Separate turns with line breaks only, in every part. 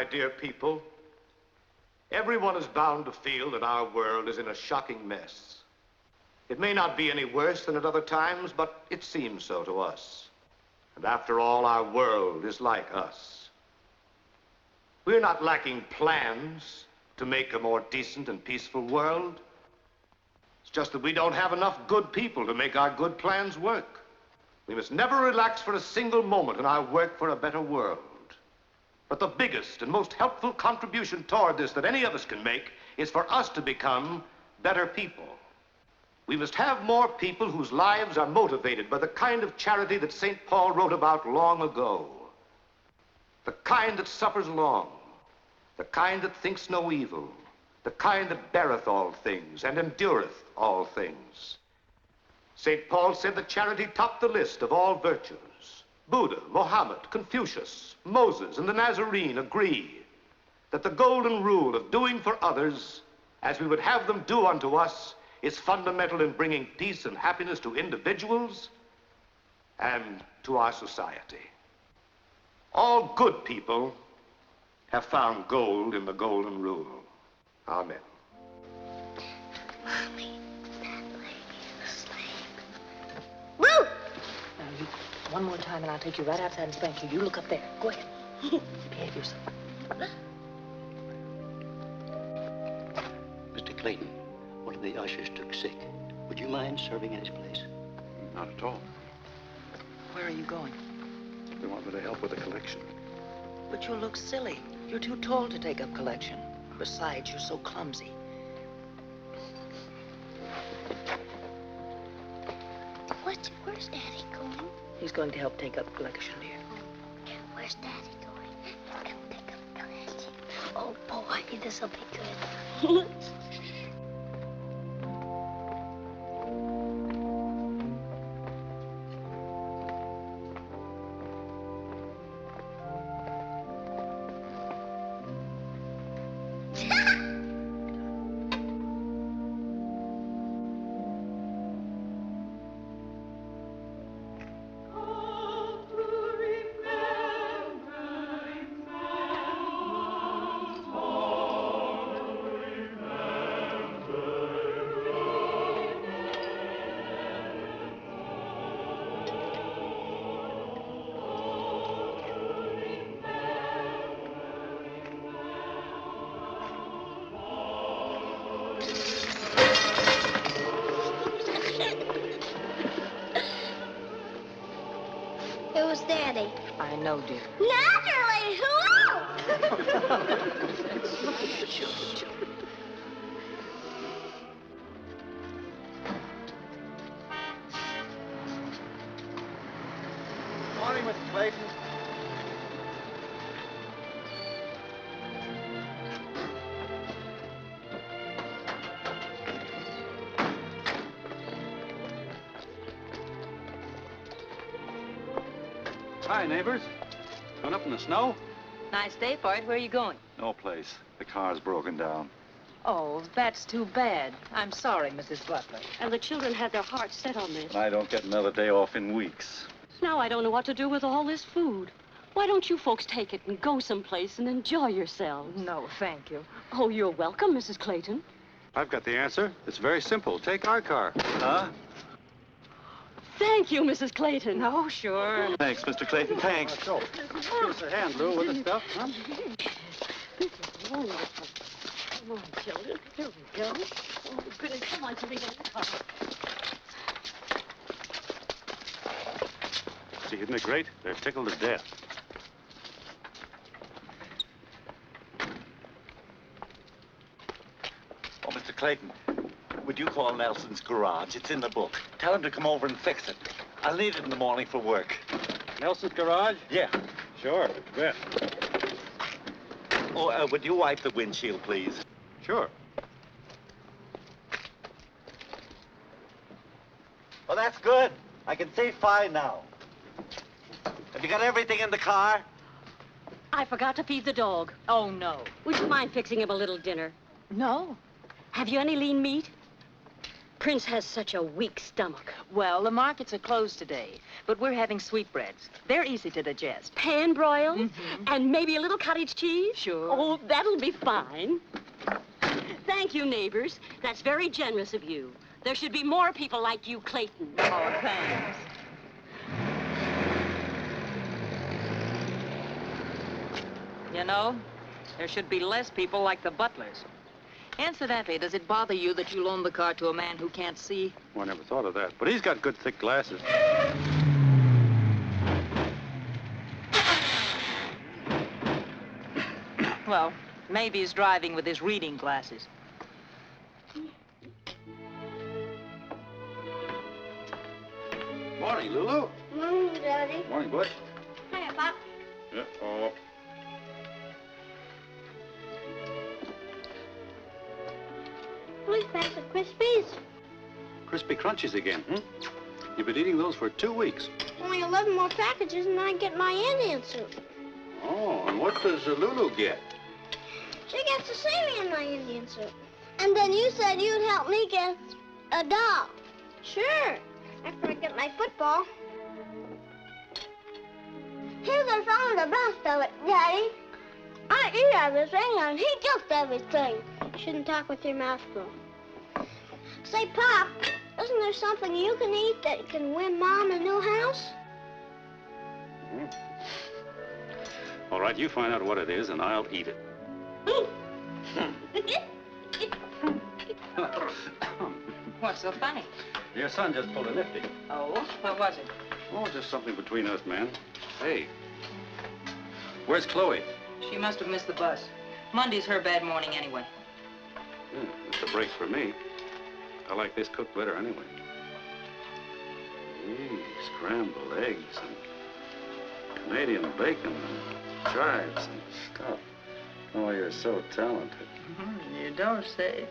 my dear people, everyone is bound to feel that our world is in a shocking mess. It may not be any worse than at other times, but it seems so to us. And after all, our world is like us. We're not lacking plans to make a more decent and peaceful world. It's just that we don't have enough good people to make our good plans work. We must never relax for a single moment in our work for a better world. But the biggest and most helpful contribution toward this that any of us can make is for us to become better people. We must have more people whose lives are motivated by the kind of charity that St. Paul wrote about long ago. The kind that suffers long, the kind that thinks no evil, the kind that beareth all things and endureth all things. St. Paul said that charity topped the list of all virtues. Buddha, Mohammed, Confucius, Moses, and the Nazarene agree that the golden rule of doing for others as we would have them do unto us is fundamental in bringing peace and happiness to individuals and to our society. All good people have found gold in the golden rule. Amen.
Mommy, that lady is asleep.
Woo! Now, you, one more time and I'll take you right outside and spank you. You look up there. Go ahead. Behave yourself.
Mr. Clayton, one of the ushers took sick. Would you mind serving in his place?
Not at all.
Where are you going?
They want me to help with the collection.
But you look silly. You're too tall to take up collection. Besides, you're so clumsy.
Where's Daddy going?
He's going to help take up collection, dear.
Where's Daddy going? He's going to pick up collection. Oh, boy, this will be good. It was Daddy.
I know, dear.
Naturally, who else?
Morning, Mr. Clayton. Hi, neighbors. Going up in the snow?
Nice day for it. Where are you going?
No place. The car's broken down.
Oh, that's too bad. I'm sorry, Mrs. Butler.
And the children had their hearts set on this.
And I don't get another day off in weeks.
Now I don't know what to do with all this food. Why don't you folks take it and go someplace and enjoy yourselves?
No, thank you.
Oh, you're welcome, Mrs. Clayton.
I've got the answer. It's very simple. Take our car. Huh?
Thank you, Mrs. Clayton.
Oh, sure.
Thanks, Mr. Clayton. Thanks.
Oh,
Give us a hand, Lou, with the stuff, huh?
This is wonderful. Come on, children. Here we go. Oh, goodness, come on, children, get in the car.
See, isn't it great? They're tickled to death.
Oh, Mr. Clayton, would you call Nelson's garage? It's in the book. Tell him to come over and fix it. I'll need it in the morning for work.
Nelson's garage?
Yeah.
Sure, bet.
Oh, would you wipe the windshield, please?
Sure.
Oh, that's good. I can see fine now. Have you got everything in the car?
I forgot to feed the dog.
Oh, no.
Would you mind fixing him a little dinner?
No.
Have you any lean meat? Prince has such a weak stomach.
Well, the markets are closed today, but we're having sweetbreads. They're easy to digest.
Pan broiled? And maybe a little cottage cheese?
Sure.
Oh, that'll be fine. Thank you, neighbors. That's very generous of you. There should be more people like you, Clayton.
Oh, thanks. You know, there should be less people like the butlers. Incidentally, does it bother you that you loaned the car to a man who can't see?
Oh, I never thought of that. But he's got good, thick glasses.
Well, maybe he's driving with his reading glasses.
Morning, Lulu.
Morning, Daddy.
Morning, Butch.
Hiya, Pop.
Uh-oh.
Who's back of Krispies?
Crispy Crunchies again, hmm? You've been eating those for 2 weeks.
Only 11 more packages and I get my Indian suit.
Oh, and what does Lulu get?
She gets to see me in my Indian suit. And then you said you'd help me get a doll. Sure, after I get my football. Here's our phone, the best of it, Daddy. I eat everything and he just everything. Shouldn't talk with your mouth full. Say, Pop, isn't there something you can eat that can win Mom a new house?
All right, you find out what it is, and I'll eat it.
What's so funny?
Your son just pulled a nifty.
Oh, what was it?
Oh, just something between us, man. Hey, where's Chloe?
She must have missed the bus. Monday's her bad morning anyway.
It's a break for me. I like this cooked better anyway. Gee, scrambled eggs and Canadian bacon and chives and stuff. Oh, you're so talented.
You don't say.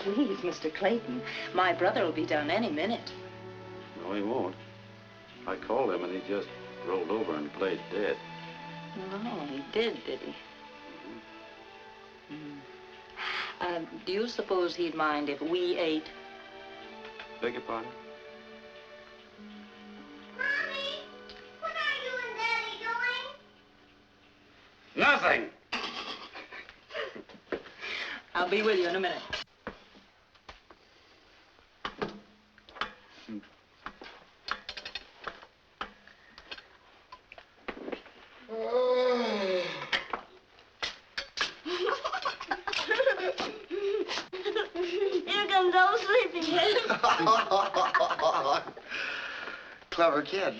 Please, Mr. Clayton. My brother will be down any minute.
No, he won't. I called him and he just rolled over and played dead.
No, he did he? Do you suppose he'd mind if we ate?
Beg your pardon?
Mommy, what are you and Daddy doing?
Nothing!
I'll be with you in a minute.
Here comes old sleepyhead.
Clever kid.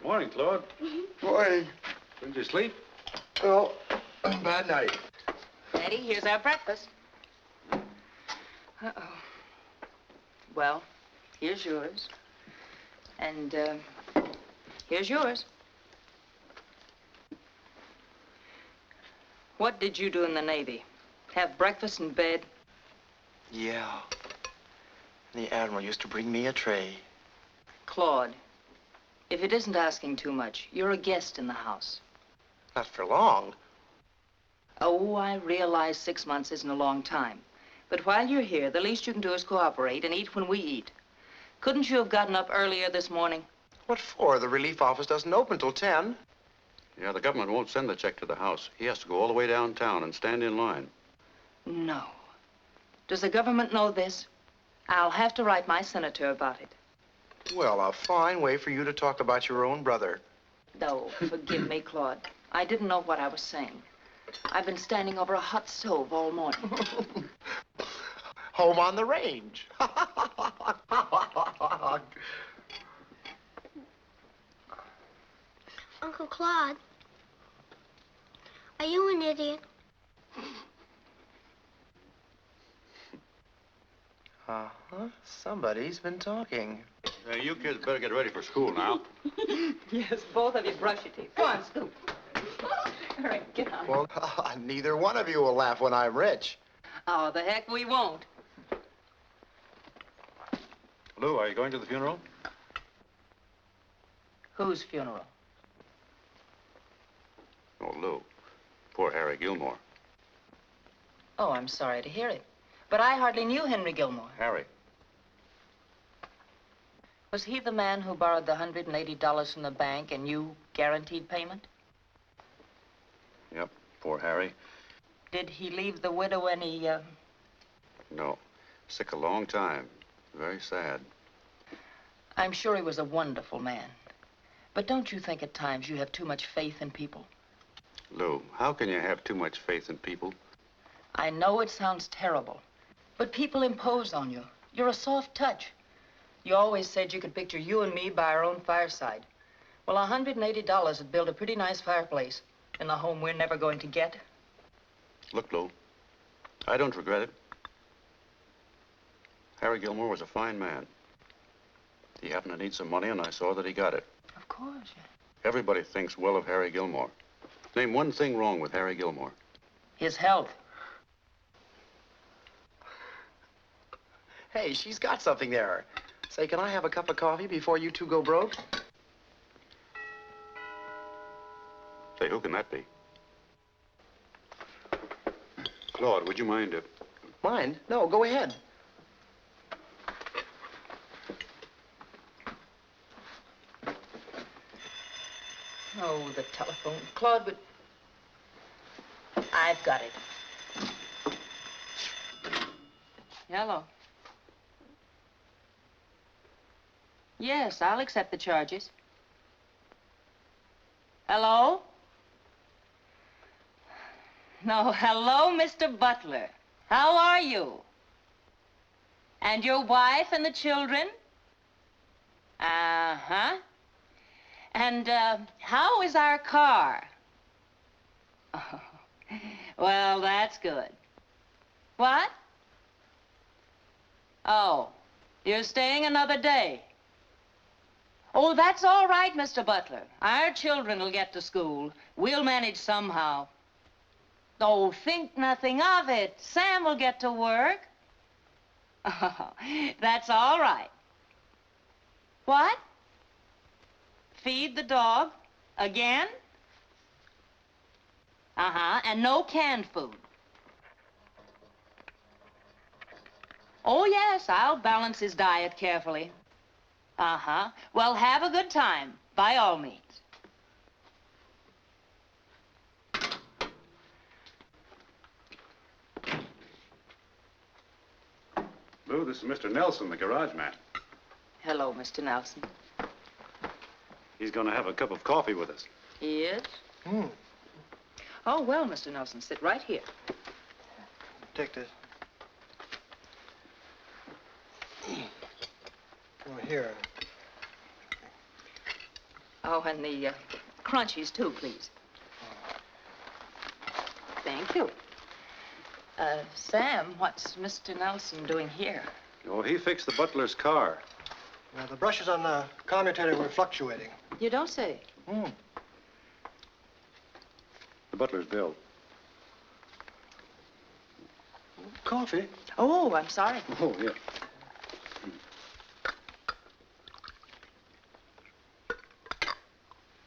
Morning, Claude.
Morning.
Didn't you sleep?
Oh, bad night.
Eddie, here's our breakfast. Uh-oh. Well, here's yours. And, here's yours. What did you do in the Navy? Have breakfast in bed?
Yeah. The Admiral used to bring me a tray.
Claude, if it isn't asking too much, you're a guest in the house.
Not for long.
Oh, I realize 6 months isn't a long time. But while you're here, the least you can do is cooperate and eat when we eat. Couldn't you have gotten up earlier this morning?
What for? The relief office doesn't open till 10.
Yeah, the government won't send the check to the house. He has to go all the way downtown and stand in line.
No. Does the government know this? I'll have to write my senator about it.
Well, a fine way for you to talk about your own brother.
Oh, forgive me, Claude. I didn't know what I was saying. I've been standing over a hot stove all morning.
Home on the range.
Uncle Claude, are you an idiot?
Uh-huh. Somebody's been talking.
You kids better get ready for school now.
Yes, both of you brush your teeth. Go on, Scoop. All right, get on.
Well, neither one of you will laugh when I'm rich.
Oh, the heck we won't.
Lou, are you going to the funeral?
Whose funeral?
Lou. Poor Harry Gilmore.
Oh, I'm sorry to hear it. But I hardly knew Henry Gilmore.
Harry.
Was he the man who borrowed the $180 from the bank and you guaranteed payment?
Yep, poor Harry.
Did he leave the widow any,
No. Sick a long time. Very sad.
I'm sure he was a wonderful man. But don't you think at times you have too much faith in people?
Lou, how can you have too much faith in people?
I know it sounds terrible, but people impose on you. You're a soft touch. You always said you could picture you and me by our own fireside. Well, $180 would build a pretty nice fireplace in the home we're never going to get.
Look, Lou, I don't regret it. Harry Gilmore was a fine man. He happened to need some money, and I saw that he got it.
Of course.
Everybody thinks well of Harry Gilmore. Name one thing wrong with Harry Gilmore.
His health.
Hey, she's got something there. Say, can I have a cup of coffee before you two go broke?
Say, who can that be? Claude, would you mind if...
Mind? No, go ahead.
Oh, the telephone. Claude would... I've got it. Hello. Yes, I'll accept the charges. Hello? No, hello, Mr. Butler. How are you? And your wife and the children? Uh-huh. And, how is our car? Oh, well, that's good. What? Oh, you're staying another day. Oh, that's all right, Mr. Butler. Our children will get to school. We'll manage somehow. Oh, think nothing of it. Sam will get to work. Oh, that's all right. What? Feed the dog? Again? Uh-huh, and no canned food. Oh, yes, I'll balance his diet carefully. Uh-huh. Well, have a good time, by all means.
Lou, this is Mr. Nelson, the garage man.
Hello, Mr. Nelson.
He's going to have a cup of coffee with us.
He is? Oh, well, Mr. Nelson, sit right here.
Take this. Oh, here.
Oh, and the crunchies, too, please. Thank you. Sam, what's Mr. Nelson doing here?
Oh, he fixed the butler's car.
Now, the brushes on the commutator were fluctuating.
You don't say.
The butler's bill.
Coffee?
Oh, I'm sorry.
Oh, yeah.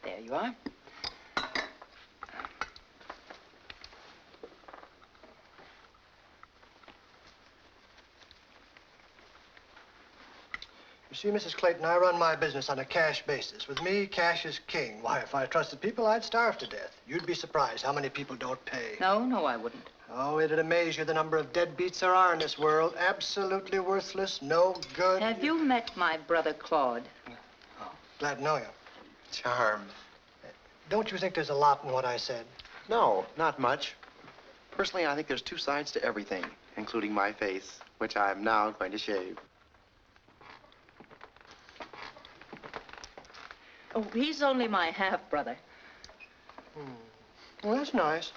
There you are.
You see, Mrs. Clayton, I run my business on a cash basis. With me, cash is king. Why, if I trusted people, I'd starve to death. You'd be surprised how many people don't pay.
No, I wouldn't.
Oh, it'd amaze you the number of deadbeats there are in this world. Absolutely worthless, no good.
Have you met my brother Claude?
Oh, glad to know you.
Charmed.
Don't you think there's a lot in what I said?
No, not much. Personally, I think there's two sides to everything, including my face, which I'm now going to shave.
Oh, he's only my half-brother.
Well, that's nice.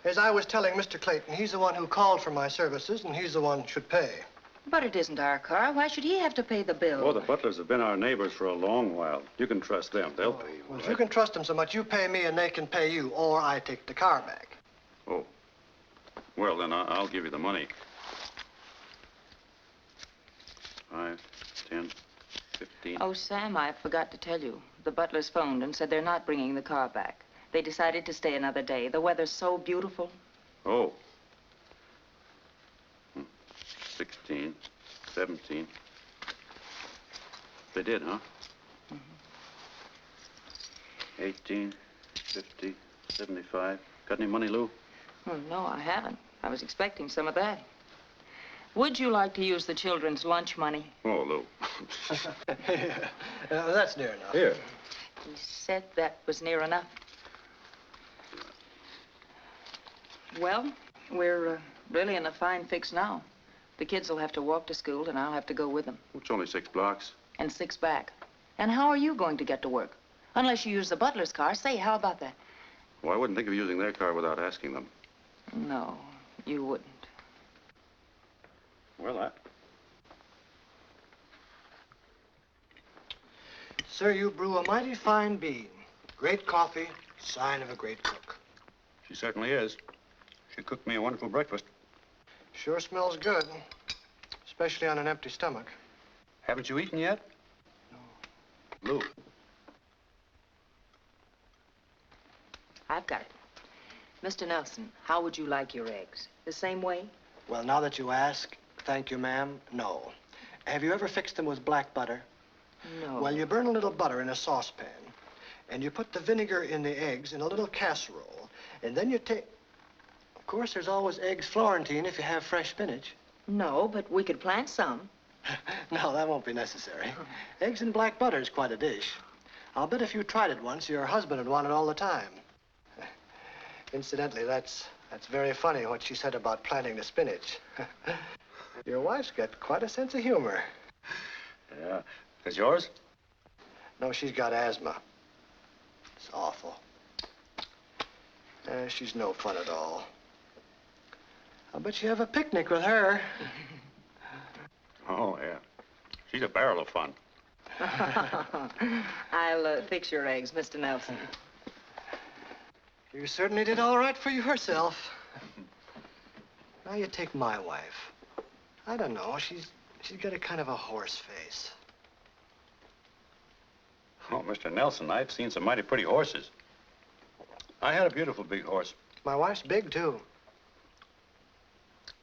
As I was telling Mr. Clayton, he's the one who called for my services, and he's the one who should pay.
But it isn't our car. Why should he have to pay the bill?
Oh, the Butlers have been our neighbors for a long while. You can trust them. They'll pay you.
Well, if you can trust them so much, you pay me and they can pay you, or I take the car back.
Oh. Well, then I'll give you the money. 5, 10, 15.
Oh, Sam, I forgot to tell you. The Butlers phoned and said they're not bringing the car back. They decided to stay another day. The weather's so beautiful.
Oh. 16, 17. They did, huh? 18, 50, 75. Got any money, Lou?
Oh, no, I haven't. I was expecting some of that. Would you like to use the children's lunch money?
Oh, Lou.
That's near enough.
Here.
He said that was near enough. Well, we're really in a fine fix now. The kids will have to walk to school, and I'll have to go with them.
It's only 6 blocks.
And 6 back. And how are you going to get to work? Unless you use the butler's car. Say, how about that?
Well, I wouldn't think of using their car without asking them.
No, you wouldn't.
Well,
Sir, you brew a mighty fine bean. Great coffee, sign of a great cook.
she certainly is. She cooked me a wonderful breakfast.
Sure smells good, especially on an empty stomach.
Haven't you eaten yet? No. Lou.
I've got it. Mr. Nelson, how would you like your eggs? The same way?
Well, now that you ask, thank you, ma'am, no. Have you ever fixed them with black butter?
No.
Well, you burn a little butter in a saucepan, and you put the vinegar in the eggs in a little casserole, and then you take... Of course, there's always eggs Florentine if you have fresh spinach.
No, but we could plant some.
No, that won't be necessary. Eggs and black butter is quite a dish. I'll bet if you tried it once, your husband would want it all the time. Incidentally, that's very funny what she said about planting the spinach. Your wife's got quite a sense of humor.
Yeah. Is yours?
No, she's got asthma. It's awful. She's no fun at all. I'll bet you have a picnic with her.
Oh, yeah. She's a barrel of fun.
I'll fix your eggs, Mr. Nelson.
You certainly did all right for yourself. Now you take my wife. I don't know, she's got a kind of a horse face.
Oh, Mr. Nelson, I've seen some mighty pretty horses. I had a beautiful big horse.
My wife's big, too.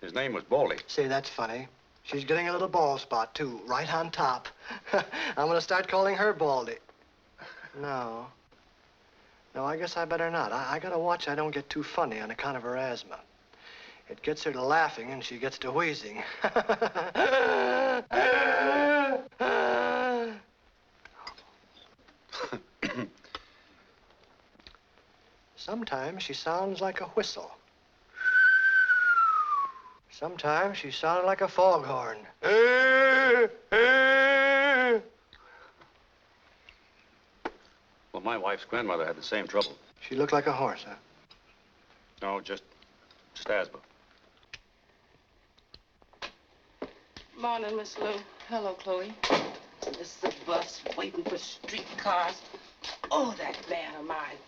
His name was Baldy.
See, that's funny. She's getting a little bald spot, too, right on top. I'm gonna start calling her Baldy. No. No, I guess I better not. I gotta watch I don't get too funny on account of her asthma. It gets her to laughing and she gets to wheezing. Sometimes she sounds like a whistle. Sometimes she sounded like a foghorn.
Well, my wife's grandmother had the same trouble.
She looked like a horse, huh?
No, just asthma.
Morning, Miss Lou.
Hello, Chloe.
This is the bus waiting for streetcars. Oh, that man of mine.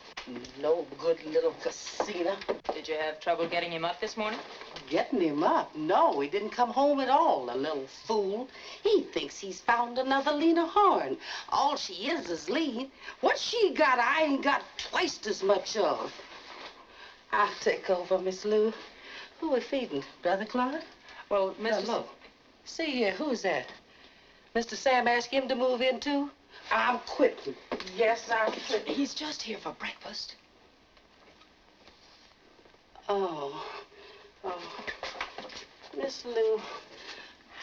No good little casino.
Did you have trouble getting him up this morning?
Getting him up? No, he didn't come home at all, the little fool. He thinks he's found another Lena Horne. All she is lean. What she got, I ain't got twice as much of. I'll take over, Miss Lou. Who we feeding? Brother Clark?
Well, Mr.
Hello. See here, who's that? Mr. Sam asked him to move in, too? I'm quitting. Yes, I'm quitting.
He's just here for breakfast.
Oh. Miss Lou,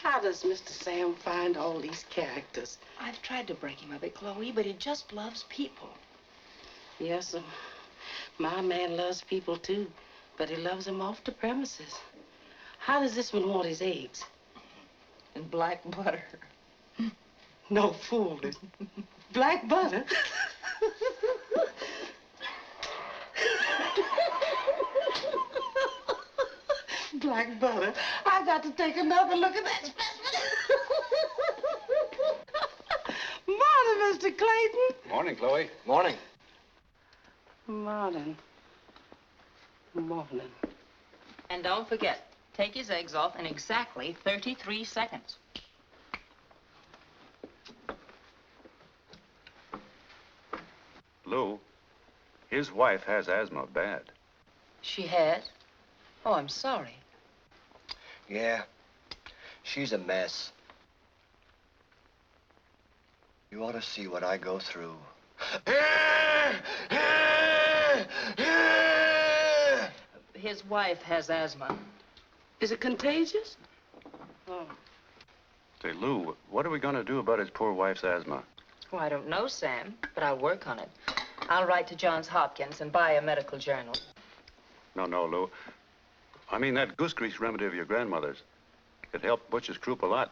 how does Mr. Sam find all these characters?
I've tried to break him of it, Chloe, but he just loves people.
Yes, sir. My man loves people, too, but he loves them off the premises. How does this one want his eggs?
In black butter.
No fooling. Black butter? Black butter. I got to take another look at that specimen. Morning, Mr. Clayton.
Morning, Chloe.
Morning.
Morning. Morning.
And don't forget, take his eggs off in exactly 33 seconds.
Lou, His wife has asthma bad.
She has? Oh, I'm sorry.
Yeah, she's a mess. You ought to see what I go through.
His wife has asthma.
Is it contagious?
Oh.
Say, Lou, what are we going to do about his poor wife's asthma?
Oh, I don't know, Sam, but I'll work on it. I'll write to Johns Hopkins and buy a medical journal.
No, Lou. I mean, that goose grease remedy of your grandmother's. It helped Butch's croup a lot.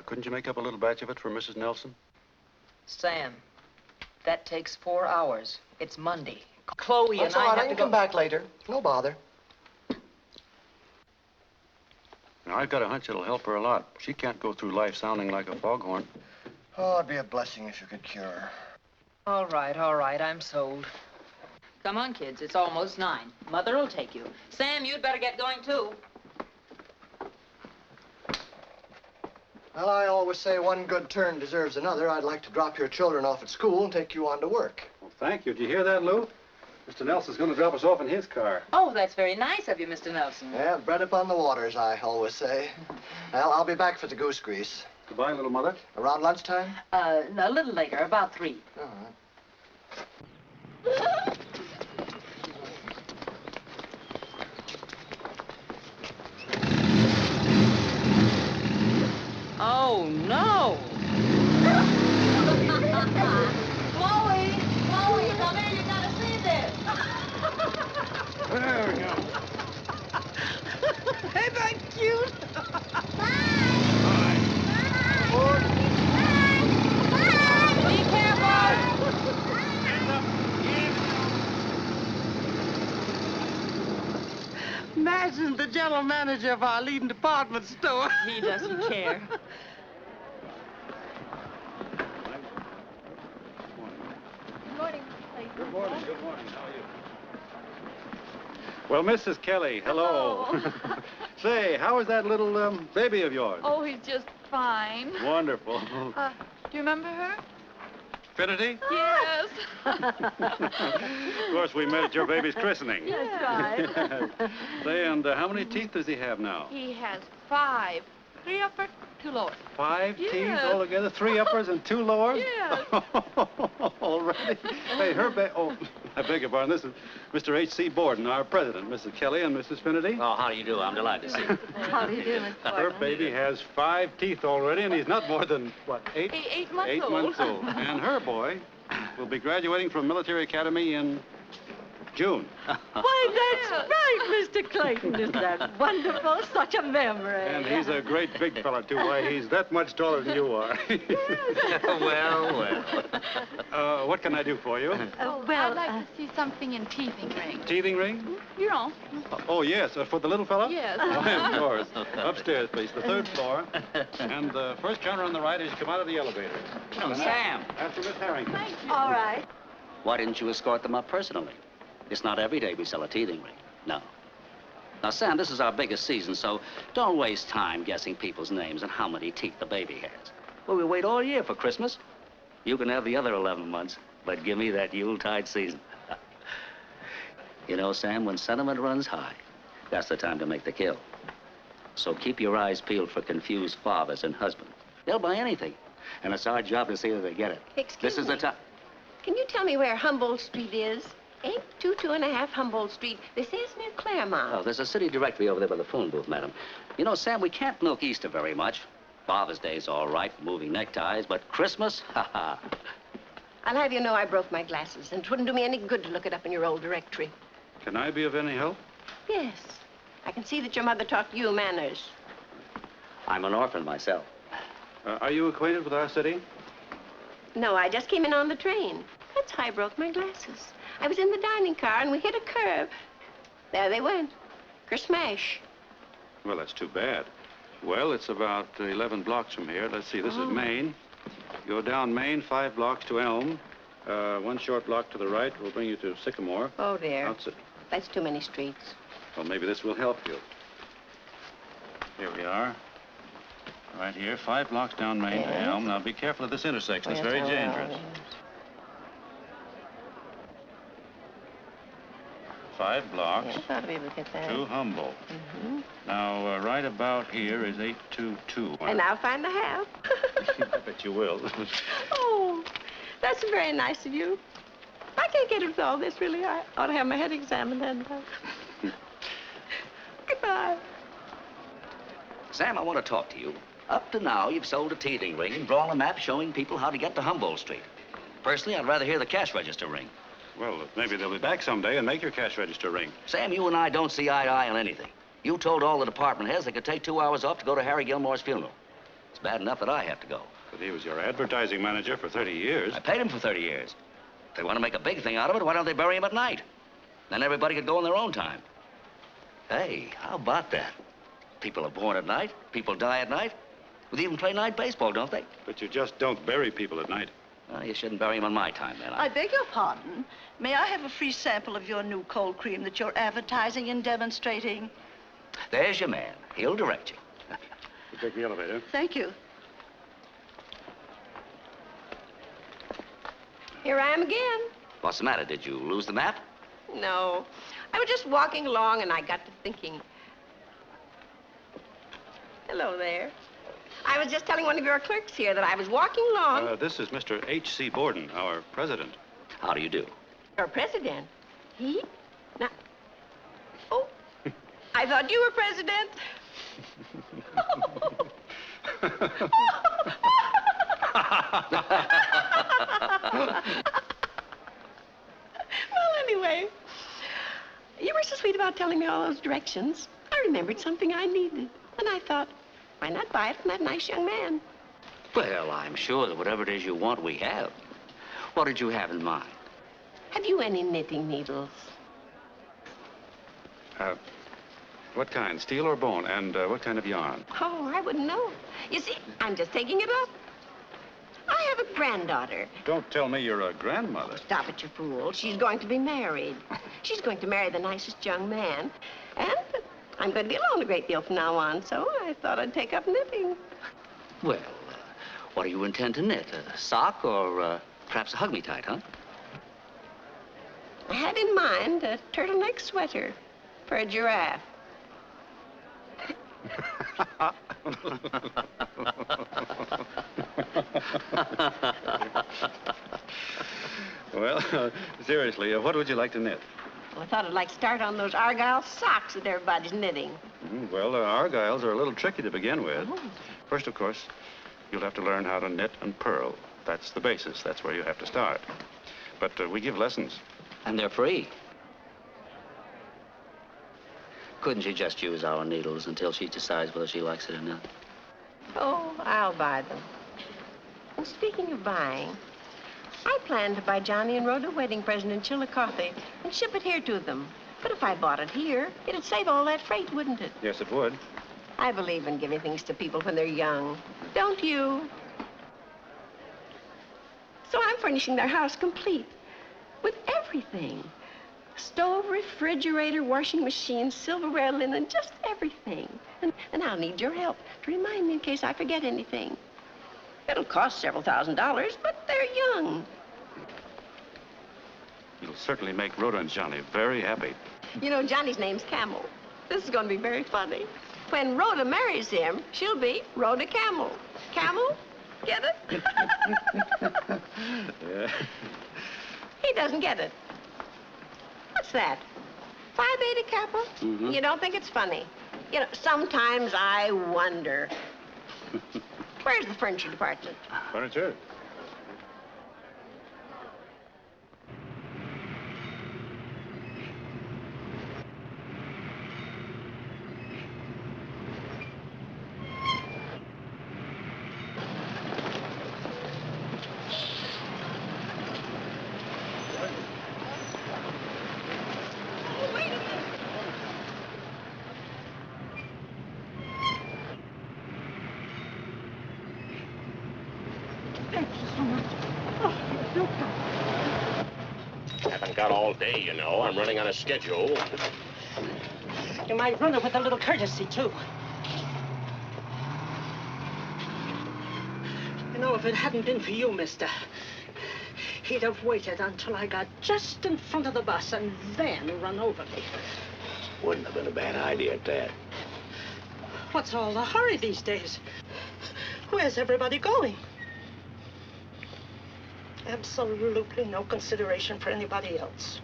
Couldn't you make up a little batch of it for Mrs. Nelson?
Sam, that takes 4 hours. It's Monday. Chloe
That's
and
all
I
right,
have
I
to
can
go...
come back later. No bother.
Now, I've got a hunch it'll help her a lot. She can't go through life sounding like a foghorn.
Oh, it'd be a blessing if you could cure her.
All right, I'm sold.
Come on, kids. It's almost 9. Mother'll take you. Sam, you'd better get going, too.
Well, I always say one good turn deserves another. I'd like to drop your children off at school and take you on to work.
Well, thank you. Did you hear that, Lou? Mr. Nelson's going to drop us off in his car.
Oh, that's very nice of you, Mr. Nelson.
Yeah, bread upon the waters, I always say. Well, I'll be back for the goose grease.
Goodbye, little mother.
Around lunchtime?
A little later, about 3.
All right.
Oh, no! Chloe, come in. You gotta see this.
There we go.
Ain't that cute?
Be careful.
Imagine the general manager of our leading department store.
He doesn't care.
Good morning. How are you? Well, Mrs. Kelly, hello. Say, how is that little baby of yours?
Oh, he's just fine.
Wonderful.
Do you remember her?
Trinity?
Yes.
Of course, we met at your baby's christening.
That's right.
Say, and how many teeth does he have now?
He has 5. 3 upper, 2 lower.
5 teeth
Yes.
altogether? 3 uppers and 2 lowers?
Yes.
Already? Hey, oh, I beg your pardon. This is Mr. H.C. Borden, our president, Mrs. Kelly and Mrs. Finnerty.
Oh, how do you do? I'm delighted to see you.
How do you do, Miss
Her
Gordon?
baby has 5 teeth already, and he's not more than, what, 8?
8 months
8
old.
months old. And her boy will be graduating from military academy in June.
Why, that's right, Mr. Clayton. Isn't that wonderful? Such a memory.
And he's a great big fella, too. Why, he's that much taller than you are.
Well.
What can I do for you?
I'd like to see something in teething ring.
Teething ring?
You know.
Oh, yes. For the little fella?
Yes.
Why, of course. Upstairs, please. The 3rd floor. And the first counter on the right as you come out of the elevator.
Oh, Sam.
After Miss Harrington.
All right.
Why didn't you escort them up personally? It's not every day we sell a teething ring. No. Now, Sam, this is our biggest season, so don't waste time guessing people's names and how many teeth the baby has. Well, we wait all year for Christmas. You can have the other 11 months, but give me that Yuletide season. You know, Sam, when sentiment runs high, that's the time to make the kill. So keep your eyes peeled for confused fathers and husbands. They'll buy anything, and it's our job to see that they get it.
Excuse
This is
me.
the time.
Can you tell me where Humboldt Street is? 822.5 Humboldt Street. They say it's near Claremont.
Oh, there's a city directory over there by the phone booth, madam. You know, Sam, we can't milk Easter very much. Father's Day's all right for moving neckties, but Christmas? Ha ha.
I'll have you know I broke my glasses, and it wouldn't do me any good to look it up in your old directory.
Can I be of any help?
Yes. I can see that your mother taught you manners.
I'm an orphan myself.
Are you acquainted with our city?
No, I just came in on the train. That's how I broke my glasses. I was in the dining car, and we hit a curve. There they went. Kersmash.
Well, that's too bad. Well, it's about 11 blocks from here. Let's see, this is Main. Go down Main, 5 blocks to Elm. 1 short block to the right will bring you to Sycamore.
Oh, dear.
Outside.
That's too many streets.
Well, maybe this will help you. Here we are. Right here, 5 blocks down Main to Elm. Now, be careful of this intersection. It's very dangerous. 5 blocks
Yes, I ought to be able to get that.
to Humboldt.
Mm-hmm.
Now, right about here is 822.
And I'll find the half.
I bet you will.
Oh, that's very nice of you. I can't get it with all this, really. I ought to have my head examined, hadn't I? Goodbye.
Sam, I want to talk to you. Up to now, you've sold a teething ring and drawn a map showing people how to get to Humboldt Street. Personally, I'd rather hear the cash register ring.
Well, maybe they'll be back someday and make your cash register ring.
Sam, you and I don't see eye to eye on anything. You told all the department heads they could take 2 hours off to go to Harry Gilmore's funeral. It's bad enough that I have to go.
But he was your advertising manager for 30 years.
I paid him for 30 years. If they want to make a big thing out of it, why don't they bury him at night? Then everybody could go in their own time. Hey, how about that? People are born at night. People die at night. They even play night baseball, don't they?
But you just don't bury people at night.
Well, you shouldn't bury him on my time, then.
I beg your pardon. May I have a free sample of your new cold cream that you're advertising and demonstrating?
There's your man. He'll direct you.
You take the elevator.
Thank you.
Here I am again.
What's the matter? Did you lose the map?
No. I was just walking along and I got to thinking. Hello there. I was just telling one of your clerks here that I was walking along.
This is Mr. H.C. Borden, our president.
How do you do?
Your president? He? Now. Oh. I thought you were president. Well, anyway, you were so sweet about telling me all those directions. I remembered something I needed. And I thought, why not buy it from that nice young man?
Well, I'm sure that whatever it is you want, we have. What did you have in mind?
Have you any knitting needles?
What kind, steel or bone? And what kind of yarn?
Oh, I wouldn't know. You see, I'm just taking it up. I have a granddaughter.
Don't tell me you're a grandmother.
Stop it, you fool. She's going to be married. She's going to marry the nicest young man. And I'm going to be alone a great deal from now on, so I thought I'd take up knitting.
Well, what do you intend to knit? A sock or perhaps a hug-me-tight, huh?
I had in mind a turtleneck sweater for a giraffe.
Well, seriously, what would you like to knit?
Well, I thought I'd like to start on those Argyle socks that everybody's knitting.
Well, Argyles are a little tricky to begin with.
Oh.
First, of course, you'll have to learn how to knit and purl. That's the basis. That's where you have to start. But we give lessons.
And they're free. Couldn't you just use our needles until she decides whether she likes it or not?
Oh, I'll buy them. And speaking of buying, I planned to buy Johnny and Rhoda a wedding present in Chillicothe and ship it here to them. But if I bought it here, it'd save all that freight, wouldn't it?
Yes, it would.
I believe in giving things to people when they're young. Don't you? So I'm furnishing their house complete with everything. Stove, refrigerator, washing machine, silverware, linen, just everything. And I'll need your help to remind me in case I forget anything. It'll cost several $1,000s, but they're young.
You'll certainly make Rhoda and Johnny very happy.
You know, Johnny's name's Camel. This is going to be very funny. When Rhoda marries him, she'll be Rhoda Camel. Camel? Get it?
Yeah.
He doesn't get it. What's that? Phi Beta Kappa?
Mm-hmm.
You don't think it's funny? You know, sometimes I wonder. Where's the furniture department?
Furniture?
Haven't got all day, you know. I'm running on a schedule.
You might run it with a little courtesy, too. You know, if it hadn't been for you, mister,
He'd have waited until I got just in front of the bus and then run over me.
Wouldn't have been a bad idea at that.
What's all the hurry these days? Where's everybody going? Absolutely no consideration for anybody else.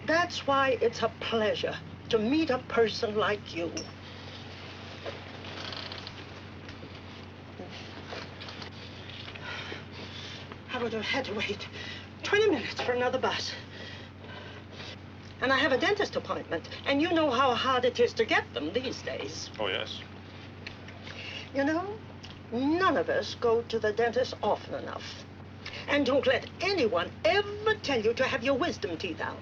That's why it's a pleasure to meet a person like you. I would have had to wait 20 minutes for another bus. And I have a dentist appointment, and you know how hard it is to get them these days.
Oh, yes.
You know, none of us go to the dentist often enough. And don't let anyone ever tell you to have your wisdom teeth out.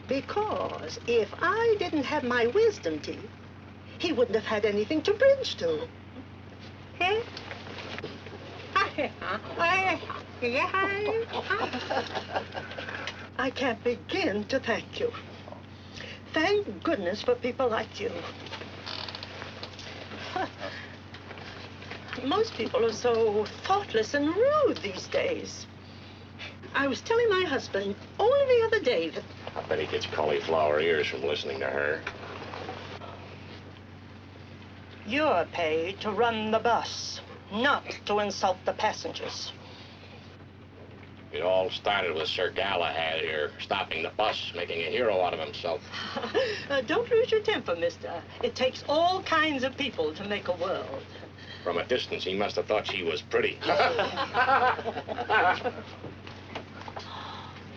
Because if I didn't have my wisdom teeth, he wouldn't have had anything to bridge to. Eh? I can't begin to thank you. Thank goodness for people like you. Most people are so thoughtless and rude these days. I was telling my husband only the other day that...
I bet he gets cauliflower ears from listening to her.
You're paid to run the bus, not to insult the passengers.
It all started with Sir Galahad here, stopping the bus, making a hero out of himself.
Don't lose your temper, mister. It takes all kinds of people to make a world.
From a distance, he must have thought she was pretty.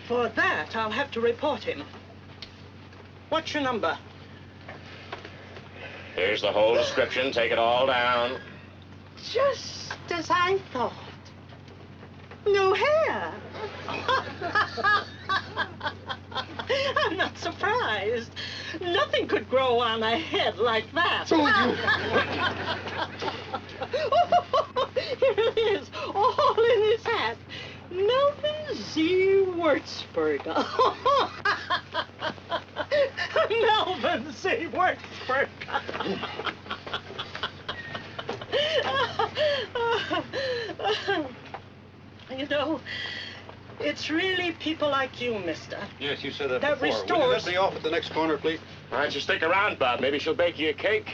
For that, I'll have to report him. What's your number?
Here's the whole description. Take it all down.
Just as I thought. No hair. I'm not surprised. Nothing could grow on a head like that. Here it is, all in his hat. Melvin Z. Wurzburger. Melvin Z. Wurzburger. You know, it's really people like you, mister.
Yes, you said that
That
before. Will you
restores-
let me off at the next corner, please?
Why don't you stick around, Bob? Maybe she'll bake you a cake.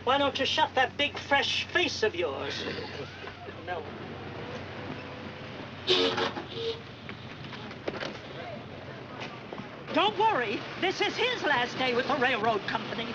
Why don't you shut that big, fresh face of yours? No. Don't worry. This is his last day with the railroad company.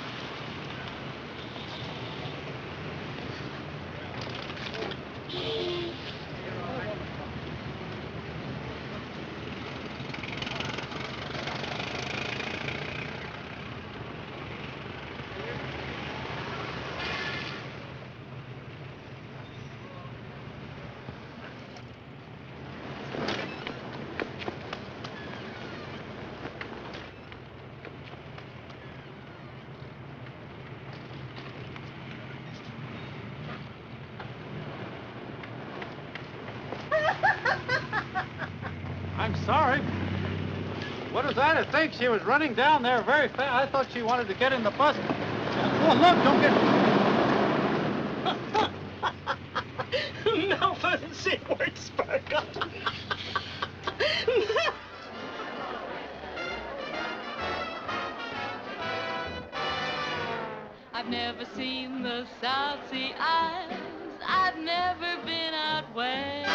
I'm sorry. What is that? I think she was running down there very fast. I thought she wanted to get in the bus. Oh, look, don't get...
Melvin Z. Wurzburger.
I've never seen the South Sea Isles. I've never been out west.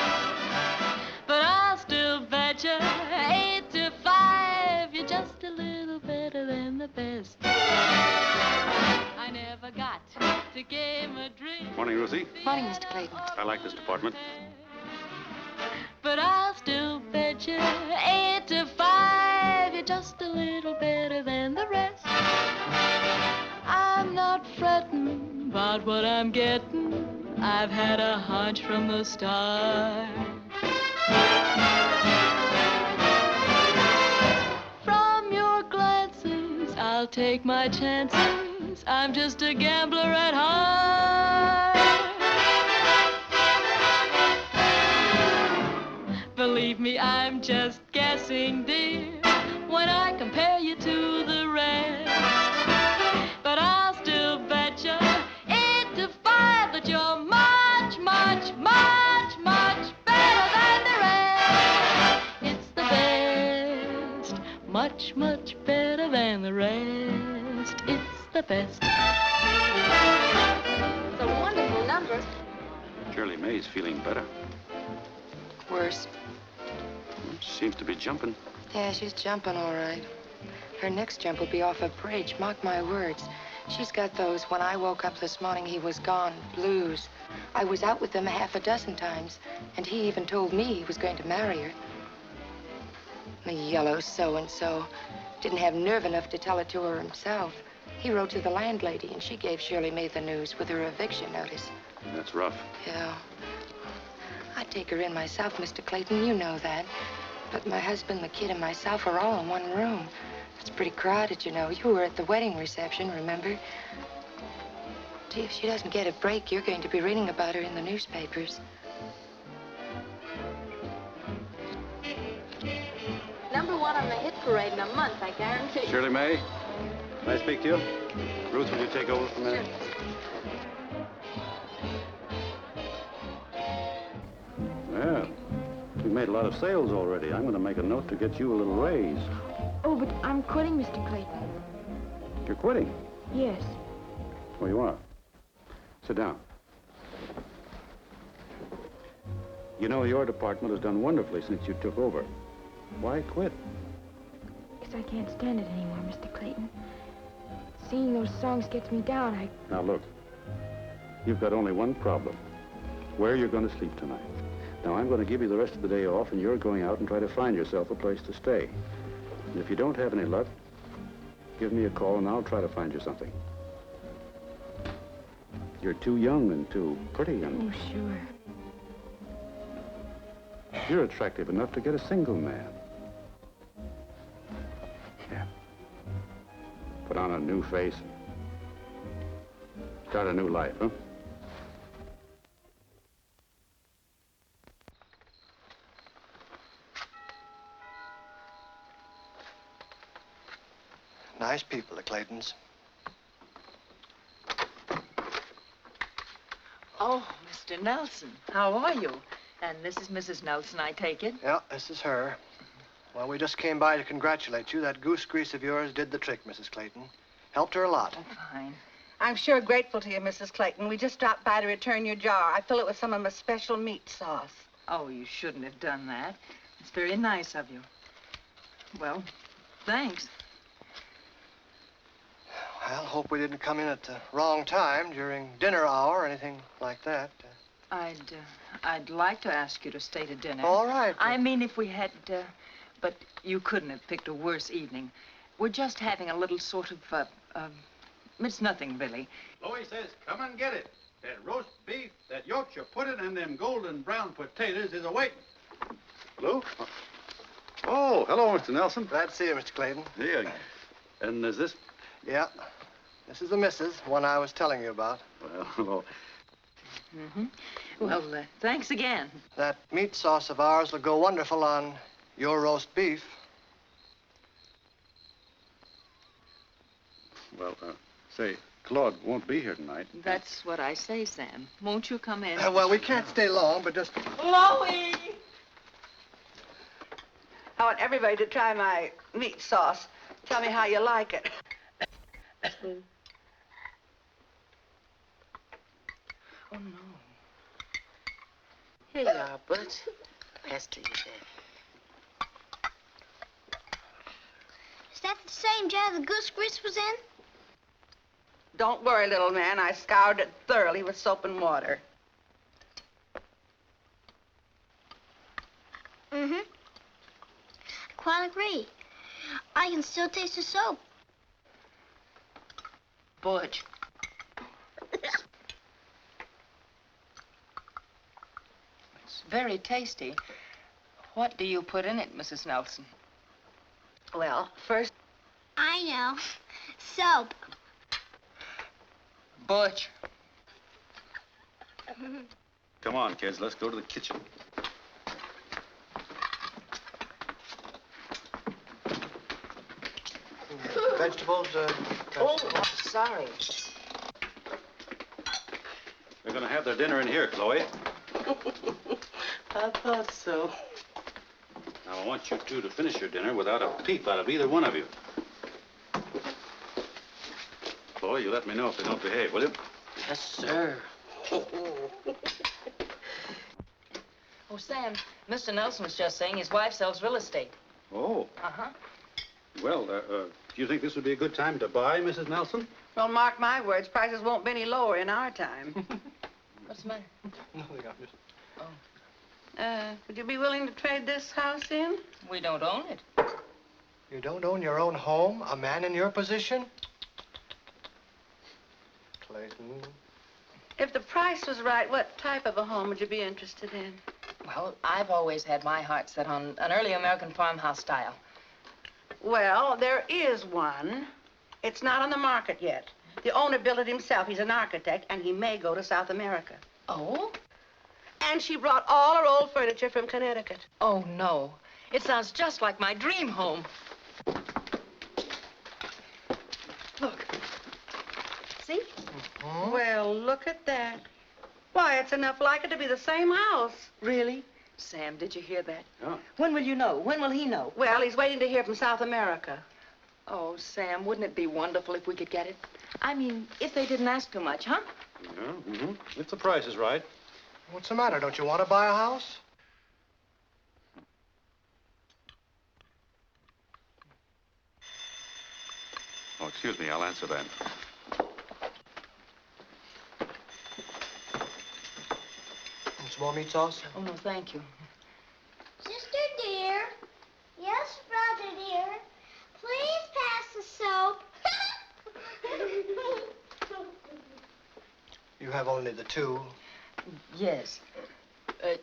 But I'll still bet you 8 to 5 you're just a little better than the best. I never got to Game Madrid.
Morning, Rosie.
Morning, Mr. Clayton.
I like this department.
But I'll still bet you 8 to 5 you're just a little better than the rest. I'm not fretting about what I'm getting. I've had a hunch from the start. From your glances, I'll take my chances. I'm just a gambler at heart. Believe me, I'm just guessing, dear, when I compare you to the rest. But I'll still bet you 8 to 5 that you're much, much, much, much much, much better than the rest. It's the best.
It's a wonderful number.
Shirley May's feeling better.
Worse.
Seems to be jumping.
Yeah, she's jumping all right. Her next jump will be off a bridge, mark my words. She's got those "when I woke up this morning he was gone" blues. I was out with them half a dozen times, and he even told me he was going to marry her. The yellow so-and-so didn't have nerve enough to tell it to her himself. He wrote to the landlady, and she gave Shirley May the news with her eviction notice.
That's rough.
Yeah. I'd take her in myself, Mr. Clayton, you know that. But my husband, the kid, and myself are all in one room. It's pretty crowded, you know. You were at the wedding reception, remember? Gee, if she doesn't get a break, you're going to be reading about her in the newspapers.
Number 1 on the hit parade in a month, I guarantee.
Shirley May, can I speak to you? Ruth, will you take over from there? Well, you've made a lot of sales already. I'm going to make a note to get you a little raise.
Oh, but I'm quitting, Mr. Clayton.
You're quitting?
Yes.
Oh, you are? Sit down. You know, your department has done wonderfully since you took over. Why quit?
Because I can't stand it anymore, Mr. Clayton. Seeing those songs gets me down.
Now, look. You've got only one problem. Where you're going to sleep tonight. Now, I'm going to give you the rest of the day off, and you're going out and try to find yourself a place to stay. And if you don't have any luck, give me a call, and I'll try to find you something. You're too young and too pretty, and...
Oh, sure.
You're attractive enough to get a single man. Yeah. Put on a new face. Start a new life, huh?
Nice people, the Claytons.
Oh, Mr. Nelson, how are you? And this is Mrs. Nelson, I take it?
Yeah, this is her. Well, we just came by to congratulate you. That goose grease of yours did the trick, Mrs. Clayton. Helped her a lot.
Oh, fine.
I'm sure grateful to you, Mrs. Clayton. We just stopped by to return your jar. I fill it with some of my special meat sauce.
Oh, you shouldn't have done that. It's very nice of you. Well, thanks.
Well, hope we didn't come in at the wrong time during dinner hour or anything like that.
I'd like to ask you to stay to dinner.
All right.
I mean, if we had, but you couldn't have picked a worse evening. We're just having a little sort of, it's nothing, really.
Chloe says, come and get it. That roast beef, that Yorkshire pudding, and them golden brown potatoes is awaiting. Lou? Oh, hello, Mr. Nelson.
Glad to see you, Mr. Clayton.
Yeah. And is this...
Yeah. This is the missus, one I was telling you about.
Well, hello.
Mm-hmm. Well, thanks again.
That meat sauce of ours will go wonderful on your roast beef.
Well, say, Claude won't be here tonight.
That's what I say, Sam. Won't you come in?
Well, we can't stay long, but just...
Chloe! I want everybody to try my meat sauce. Tell me how you like it.
Oh, no. Here you are, Butch. Pass to you, Dad.
Is that the same jar the goose grease was in?
Don't worry, little man. I scoured it thoroughly with soap and water.
Mm-hmm. I quite agree. I can still taste the soap.
Butch. It's very tasty. What do you put in it, Mrs. Nelson?
Well, first...
I know. Soap.
Butch.
Come on, kids, let's go to the kitchen.
Vegetables,
Oh, sorry.
They're going to have their dinner in here, Chloe.
I thought so.
Now, I want you two to finish your dinner without a peep out of either one of you. Chloe, you let me know if they don't behave, will you?
Yes, sir. Oh, Sam, Mr. Nelson was just saying his wife sells real estate.
Oh.
Uh-huh.
Well, do you think this would be a good time to buy, Mrs. Nelson?
Well, mark my words, prices won't be any lower in our time.
What's the matter?
Nothing, I'm just...
Would you be willing to trade this house in?
We don't own it.
You don't own your own home? A man in your position? Clayton.
If the price was right, what type of a home would you be interested in?
Well, I've always had my heart set on an early American farmhouse style.
Well, there is one. It's not on the market yet. The owner built it himself. He's an architect, and he may go to South America.
Oh?
And she brought all her old furniture from Connecticut.
Oh, no. It sounds just like my dream home.
Look. See? Well, look at that. Why, it's enough like it to be the same house.
Really? Sam, did you hear that?
Yeah.
When will you know? When will he know?
Well, he's waiting to hear from South America.
Oh, Sam, wouldn't it be wonderful if we could get it? I mean, if they didn't ask too much, huh?
Yeah, if the price is right.
What's the matter? Don't you want to buy a house?
Oh, excuse me, I'll answer that.
Want some more meat sauce?
Oh, no, thank you.
Sister dear. Yes, brother dear. Please pass the soap.
You have only the two.
Yes.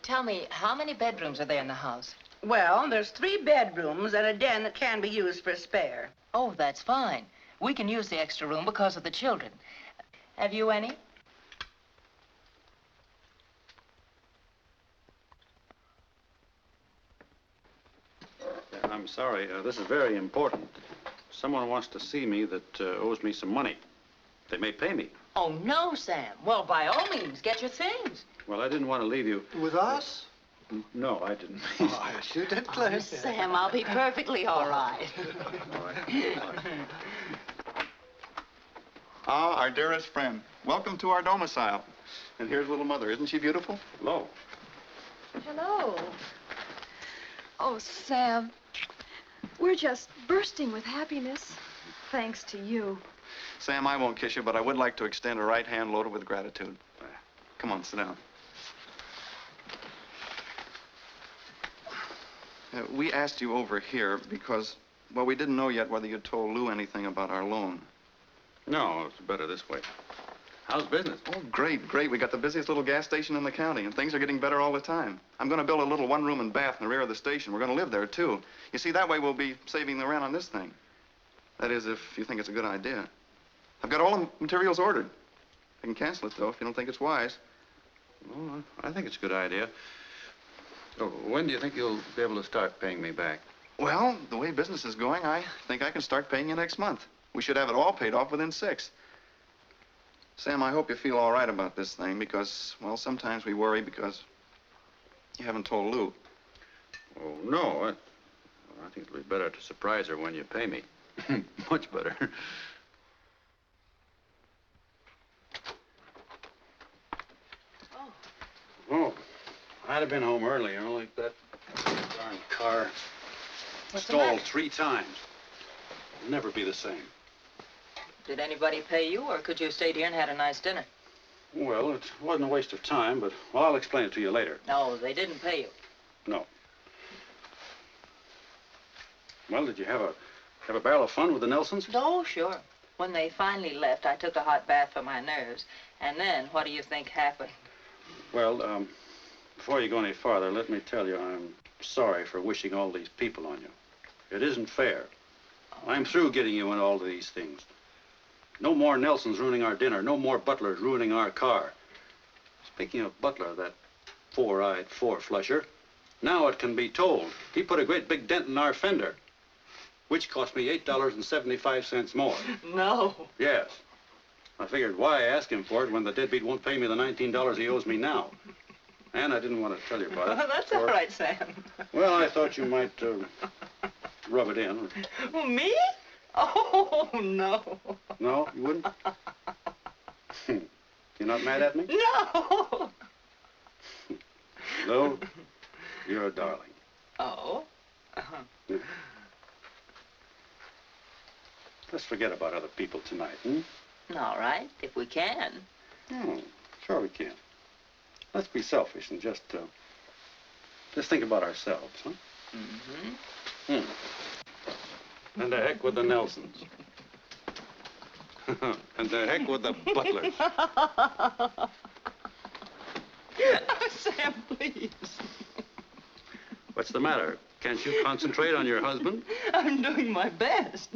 Tell me, how many bedrooms are there in the house?
Well, there's 3 bedrooms and a den that can be used for a spare.
Oh, that's fine. We can use the extra room because of the children. Have you any?
I'm sorry, this is very important. Someone wants to see me that owes me some money. They may pay me.
Oh, no, Sam. Well, by all means, get your things.
Well, I didn't want to leave you.
With us?
No, I didn't.
Oh, yes, you did, Clay.
Oh, Sam, I'll be perfectly all right.
Ah, our dearest friend. Welcome to our domicile. And here's little mother. Isn't she beautiful?
Hello.
Hello. Oh, Sam, we're just bursting with happiness, thanks to you.
Sam, I won't kiss you, but I would like to extend a right hand loaded with gratitude. Come on, sit down. We asked you over here because, well, we didn't know yet whether you'd told Lou anything about our loan.
No, it's better this way. How's business?
Oh, great, great. We got the busiest little gas station in the county, and things are getting better all the time. I'm going to build a little one-room and bath in the rear of the station. We're going to live there, too. You see, that way we'll be saving the rent on this thing. That is, if you think it's a good idea. I've got all the materials ordered. I can cancel it, though, if you don't think it's wise.
Well, I think it's a good idea. So, when do you think you'll be able to start paying me back?
Well, the way business is going, I think I can start paying you next month. We should have it all paid off within 6. Sam, I hope you feel all right about this thing because, well, sometimes we worry because you haven't told Lou.
Oh, no. I think it'll be better to surprise her when you pay me. Much better. Oh, I'd have been home earlier, only that darn car stalled 3 times. It'll never be the same.
Did anybody pay you, or could you have stayed here and had a nice dinner?
Well, it wasn't a waste of time, but, well, I'll explain it to you later.
No, they didn't pay you.
No. Well, did you have a barrel of fun with the Nelsons?
Oh, sure. When they finally left, I took a hot bath for my nerves. And then, what do you think happened?
Well, before you go any farther, let me tell you I'm sorry for wishing all these people on you. It isn't fair. I'm through getting you into all of these things. No more Nelsons ruining our dinner. No more Butlers ruining our car. Speaking of Butler, that four-eyed four-flusher, now it can be told. He put a great big dent in our fender, which cost me $8.75 more.
No.
Yes. I figured why ask him for it when the deadbeat won't pay me the $19 he owes me now. Ann, I didn't want to tell you about it.
That's all right, Sam.
Well, I thought you might rub it in.
Oh, me? Oh, no.
No, you wouldn't? You're not mad at me?
No.
Lou, you're a darling.
Oh? Uh-huh.
Let's forget about other people tonight, hmm?
All right, if we can.
Oh, sure we can. Let's be selfish and just think about ourselves, huh?
Mm-hmm.
And the heck with the Nelsons. And the heck with the Butlers.
Oh, Sam, please.
What's the matter? Can't you concentrate on your husband?
I'm doing my best.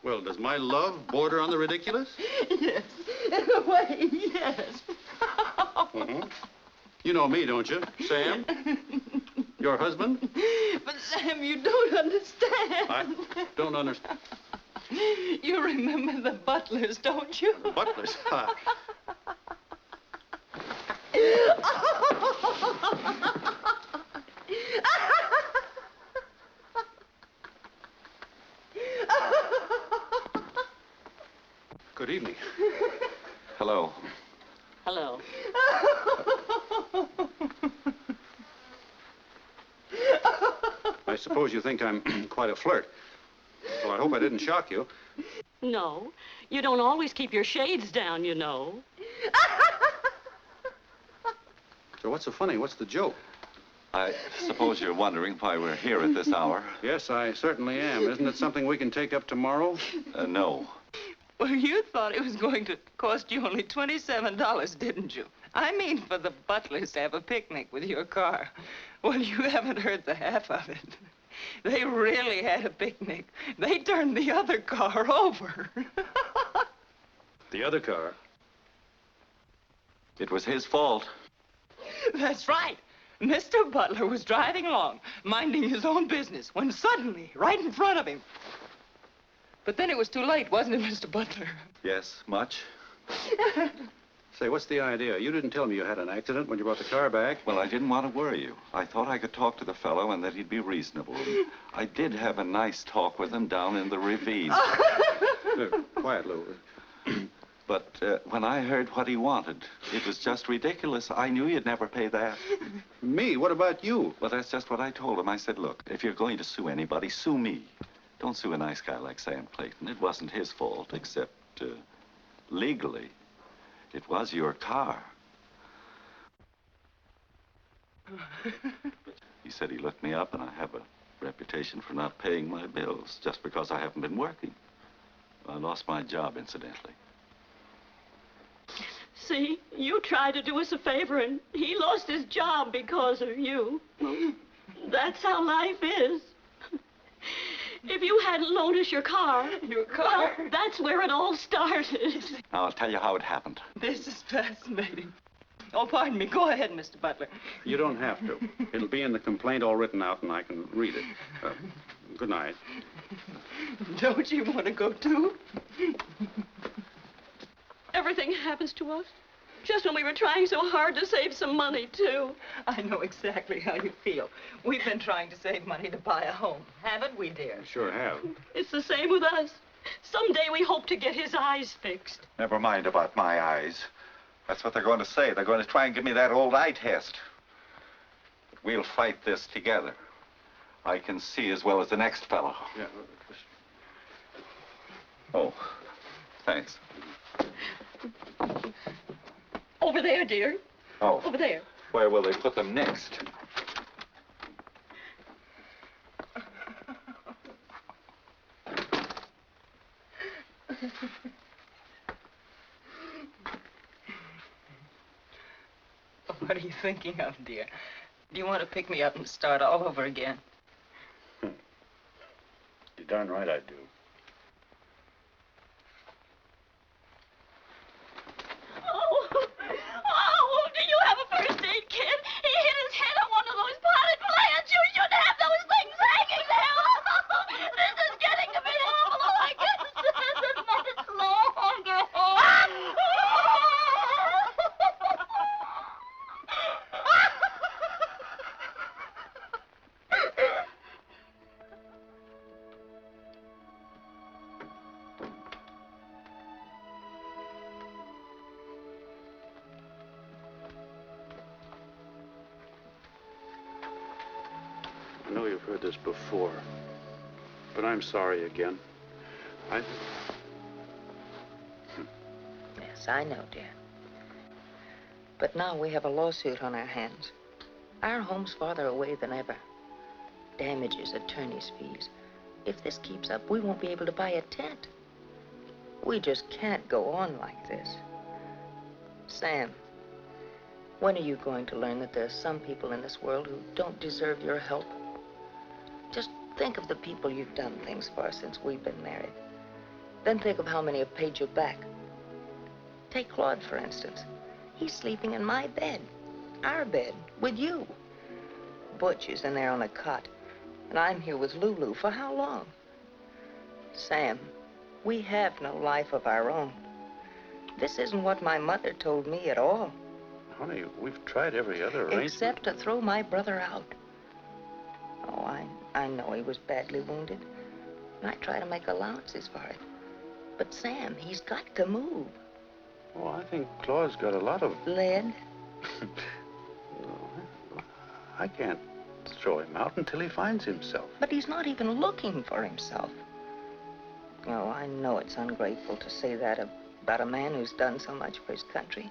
Well, does my love border on the ridiculous?
Yes, in a way, yes.
Mm-hmm. You know me, don't you, Sam? Your husband?
But, Sam, you don't understand.
I don't understand.
You remember the Butlers, don't you?
Butlers? Good evening.
Hello.
Hello.
I suppose you think I'm quite a flirt. Well, I hope I didn't shock you.
No, you don't always keep your shades down, you know.
So what's so funny? What's the joke?
I suppose you're wondering why we're here at this hour.
Yes, I certainly am. Isn't it something we can take up tomorrow?
No.
Well, you thought it was going to cost you only $27, didn't you? I mean for the Butlers to have a picnic with your car. Well, you haven't heard the half of it. They really had a picnic. They turned the other car over.
The other car?
It was his fault.
That's right. Mr. Butler was driving along, minding his own business, when suddenly, right in front of him... But then it was too late, wasn't it, Mr. Butler?
Yes, much.
Say, what's the idea? You didn't tell me you had an accident when you brought the car back.
Well, I didn't want to worry you. I thought I could talk to the fellow and that he'd be reasonable. I did have a nice talk with him down in the ravine.
Quiet, Lou.
But when I heard what he wanted, it was just ridiculous. I knew you'd never pay that.
Me? What about you?
Well, that's just what I told him. I said, look, if you're going to sue anybody, sue me. Don't sue a nice guy like Sam Clayton. It wasn't his fault, except legally. It was your car. He said he looked me up, and I have a reputation for not paying my bills just because I haven't been working. I lost my job, incidentally.
See, you tried to do us a favor, and he lost his job because of you. That's how life is. If you hadn't loaned us your car... Well, that's where it all started.
Now, I'll tell you how it happened.
This is fascinating. Oh, pardon me. Go ahead, Mr. Butler.
You don't have to. It'll be in the complaint all written out, and I can read it. Good night.
Don't you want to go, too?
Everything happens to us. Just when we were trying so hard to save some money, too.
I know exactly how you feel. We've been trying to save money to buy a home. Haven't we, dear?
Sure have.
It's the same with us. Someday we hope to get his eyes fixed.
Never mind about my eyes. That's what they're going to say. They're going to try and give me that old eye test. But we'll fight this together. I can see as well as the next fellow.
Yeah.
Oh, thanks.
Over there, dear.
Oh.
Over there.
Where will they put them next?
What are you thinking of, dear? Do you want to pick me up and start all over again?
You're darn right I do.
Oh, do you have a first aid kit? He hit his head on one of those potted plants. You shouldn't have those things hanging there. This is getting to be awful. Oh, I can't stand it much longer.
heard this before. But I'm sorry again.
Yes, I know, dear. But now we have a lawsuit on our hands. Our home's farther away than ever. Damages, attorney's fees. If this keeps up, we won't be able to buy a tent. We just can't go on like this. Sam, when are you going to learn that there's some people in this world who don't deserve your help? Just think of the people you've done things for since we've been married. Then think of how many have paid you back. Take Claude, for instance. He's sleeping in my bed. Our bed, with you. Butch is in there on a cot. And I'm here with Lulu for how long? Sam, we have no life of our own. This isn't what my mother told me at all.
Honey, we've tried every other arrangement.
Except to throw my brother out. Oh, I know he was badly wounded. And I try to make allowances for it. But Sam, he's got to move.
Oh, I think Claude's got a lot of...
Lead?
I can't throw him out until he finds himself.
But he's not even looking for himself. Oh, I know it's ungrateful to say that about a man who's done so much for his country.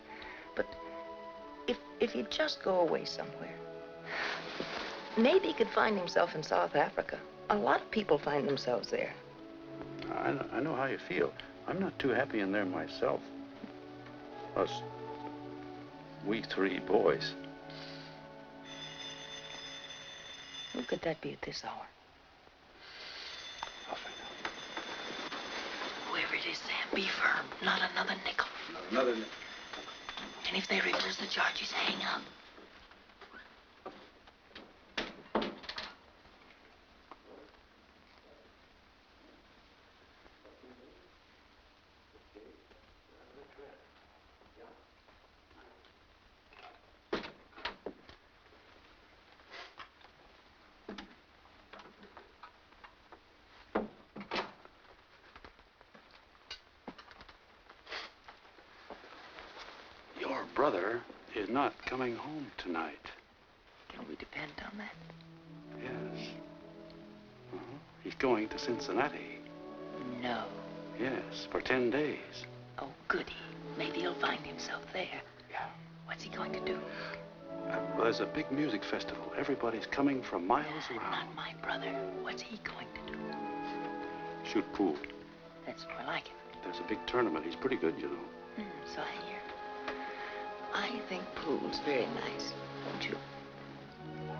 But if he'd just go away somewhere, maybe he could find himself in South Africa. A lot of people find themselves there.
I know how you feel. I'm not too happy in there myself. Us, we three boys.
Who could that be at this hour?
I'll find out.
Whoever it is, Sam, be firm. Not another nickel.
Another nickel.
And if they reverse the charges, hang up.
Your brother is not coming home tonight.
Can we depend on that?
Yes. He's going to Cincinnati.
No.
Yes, for 10 days.
Oh, goody. Maybe he'll find himself there.
Yeah.
What's he going to do?
Well, there's a big music festival. Everybody's coming from miles around.
Not my brother. What's he going to do?
Shoot pool.
That's more like it.
There's a big tournament. He's pretty good, you know.
So I hear. I think pool's very nice, don't you?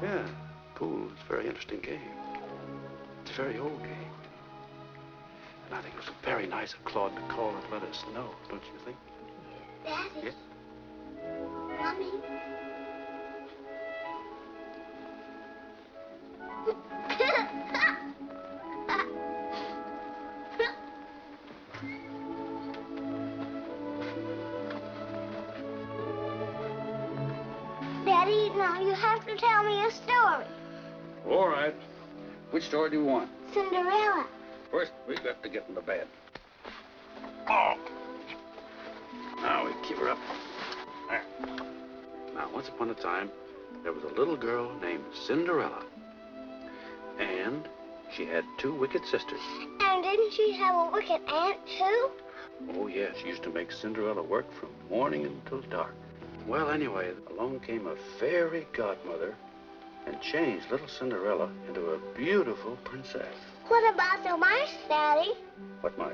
Yeah, pool is a very interesting game. It's a very old game. And I think it was very nice of Claude to call and let us know, don't you think?
Daddy.
Yes?
Mommy. Daddy, now you have to tell me a story.
All right. Which story do you want?
Cinderella.
First, we got to get in the bed. Oh! Now we keep her up. There. Now, once upon a time, there was a little girl named Cinderella. And she had 2 wicked sisters.
And didn't she have a wicked aunt, too?
Oh, yes, she used to make Cinderella work from morning until dark. Well, anyway, along came a fairy godmother and changed little Cinderella into a beautiful princess.
What about the mice, Daddy?
What mice?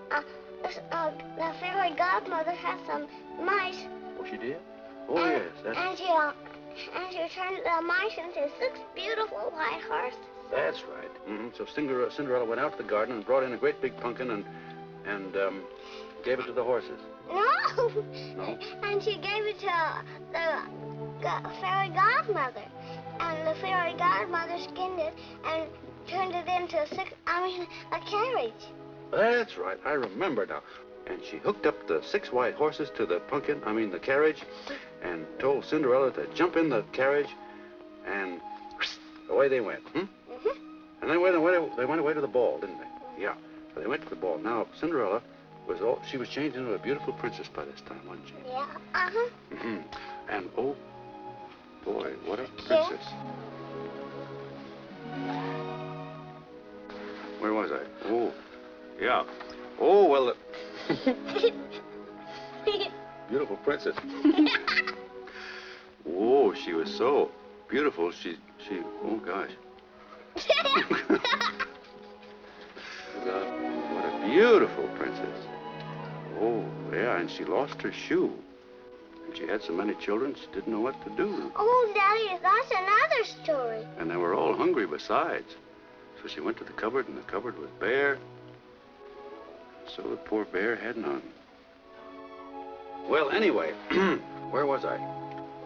The fairy godmother had some mice.
Oh, she did? Oh, yes, that's...
And she turned the mice into 6 beautiful white horses.
That's right. Mm-hmm. So Cinderella went out to the garden and brought in a great big pumpkin and gave it to the horses.
No.
No?
And she gave it to the fairy godmother. And the fairy godmother skinned it and turned it into a carriage.
That's right. I remember now. And she hooked up the 6 white horses to the the carriage, and told Cinderella to jump in the carriage, and away they went. Hmm?
Mm-hmm.
And they went away to the ball, didn't they? Yeah. So they went to the ball. Now, Cinderella she was changed into a beautiful princess by this time, wasn't she?
Yeah. Uh-huh.
Mm-hmm. And, oh, boy, what a princess.
Yeah.
Where was I? Oh, yeah. Oh, well, beautiful princess. Oh, she was so beautiful. Oh, gosh. What a beautiful princess. Oh, yeah, and she lost her shoe. And she had so many children, she didn't know what to do.
Oh, Daddy, that's another story.
And they were all hungry besides. So she went to the cupboard, and the cupboard was bare. So the poor bear had none. Well, anyway, where was I?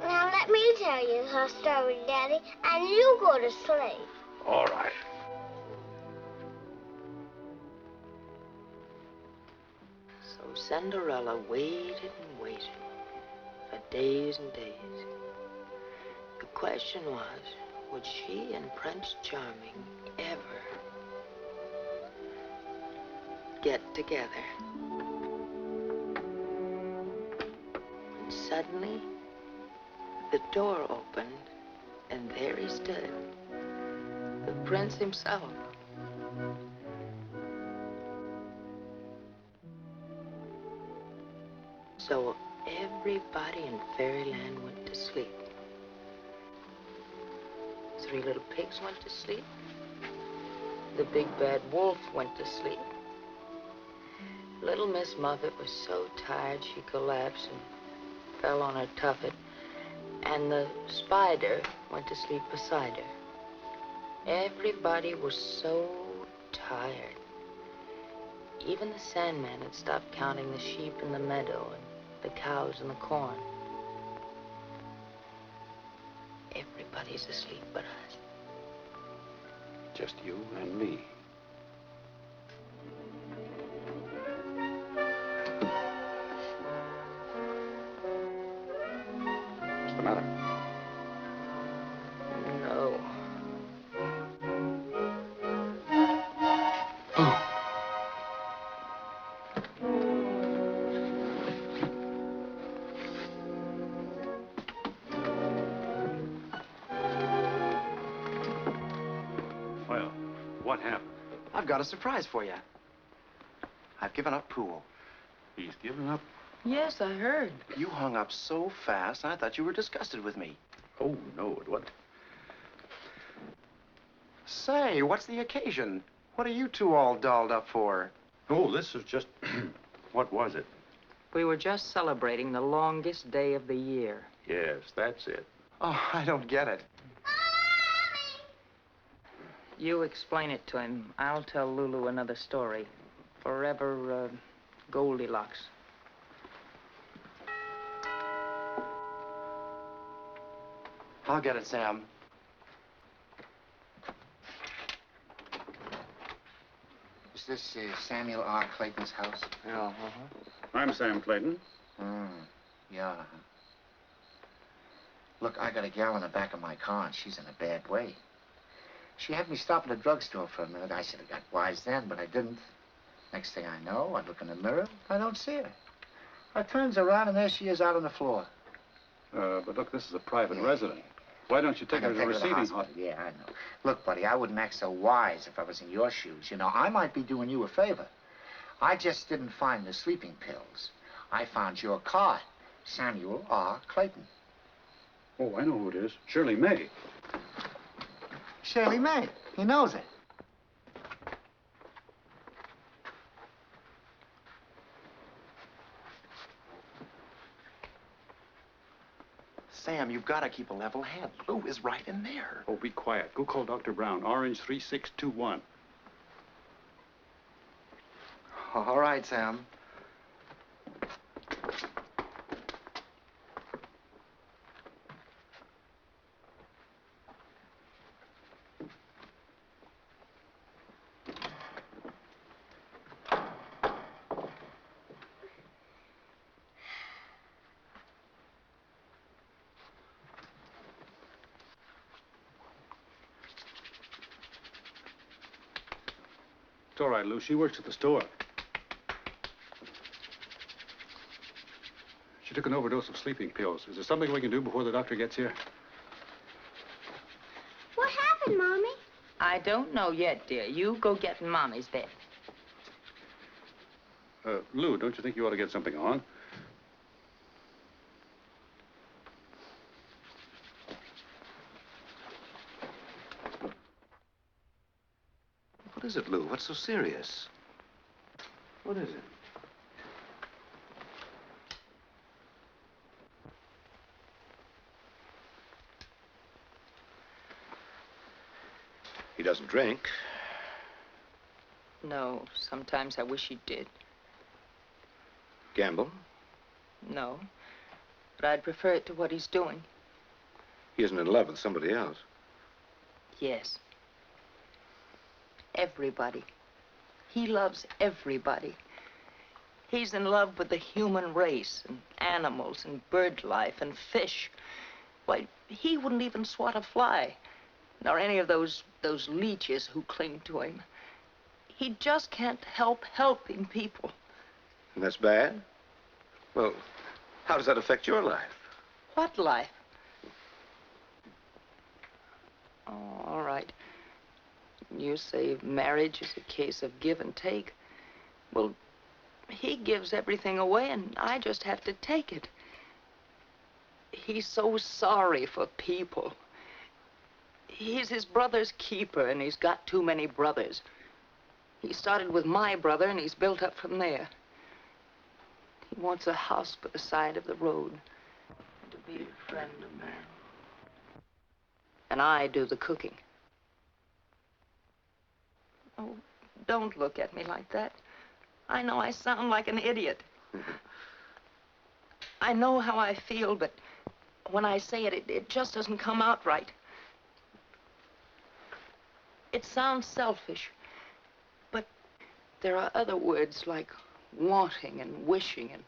Now, let me tell you her story, Daddy, and you go to sleep.
All right.
So Cinderella waited and waited for days and days. The question was, would she and Prince Charming ever get together? And suddenly, the door opened, and there he stood, the prince himself. So everybody in Fairyland went to sleep. 3 little pigs went to sleep. The big bad wolf went to sleep. Little Miss Muffet was so tired she collapsed and fell on her tuffet. And the spider went to sleep beside her. Everybody was so tired. Even the Sandman had stopped counting the sheep in the meadow and the cows in the corn. Everybody's asleep but us.
Just you and me. What's the matter?
No.
Well, what happened?
I've got a surprise for you. I've given up pool.
He's given up?
Yes, I heard.
You hung up so fast, I thought you were disgusted with me.
Oh, no, it wasn't.
Say, what's the occasion? What are you two all dolled up for?
Oh, this is just... What was it?
We were just celebrating the longest day of the year.
Yes, that's it.
Oh, I don't get it.
You explain it to him. I'll tell Lulu another story. Forever, Goldilocks.
I'll get it, Sam.
Is this Samuel R. Clayton's house?
Yeah,
I'm Sam Clayton.
Yeah. Look, I got a gal in the back of my car, and she's in a bad way. She had me stop at a drugstore for a minute. I should have got wise then, but I didn't. Next thing I know, I look in the mirror, I don't see her. I turns around, and there she is out on the floor.
But look, this is a private residence. Why don't you take her to the receiving hospital?
Yeah, I know. Look, buddy, I wouldn't act so wise if I was in your shoes. You know, I might be doing you a favor. I just didn't find the sleeping pills. I found your card, Samuel R. Clayton.
Oh, I know who it is. Shirley May.
Shirley May. He knows it.
Sam, you've got to keep a level head. Lou is right in there.
Oh, be quiet. Go call Dr. Brown. Orange 3621.
All right, Sam.
It's all right, Lou. She works at the store. She took an overdose of sleeping pills. Is there something we can do before the doctor gets here?
What happened, Mommy?
I don't know yet, dear. You go get in Mommy's bed.
Lou, don't you think you ought to get something on?
What is it, Lou? What's so serious? What is it? He doesn't drink.
No, sometimes I wish he did.
Gamble?
No, but I'd prefer it to what he's doing.
He isn't in love with somebody else.
Yes. Everybody. He loves everybody. He's in love with the human race and animals and bird life and fish. Why, he wouldn't even swat a fly, nor any of those leeches who cling to him. He just can't help helping people.
And that's bad? Well, how does that affect your life?
What life? Oh, all right. You say marriage is a case of give and take. Well, he gives everything away, and I just have to take it. He's so sorry for people. He's his brother's keeper, and he's got too many brothers. He started with my brother, and he's built up from there. He wants a house by the side of the road, and to be a friend of mine. And I do the cooking. Oh, don't look at me like that. I know I sound like an idiot. I know how I feel, but when I say it, it just doesn't come out right. It sounds selfish, but there are other words like wanting and wishing and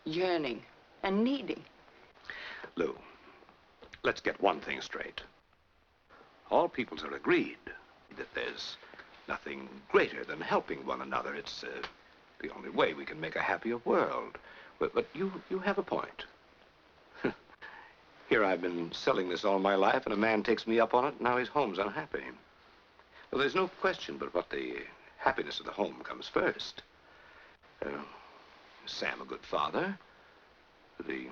yearning and needing.
Lou, let's get one thing straight. All peoples are agreed that there's nothing greater than helping one another. It's the only way we can make a happier world. But you have a point. Here I've been selling this all my life, and a man takes me up on it, and now his home's unhappy. Well, there's no question but what the happiness of the home comes first. Is Sam a good father? Do the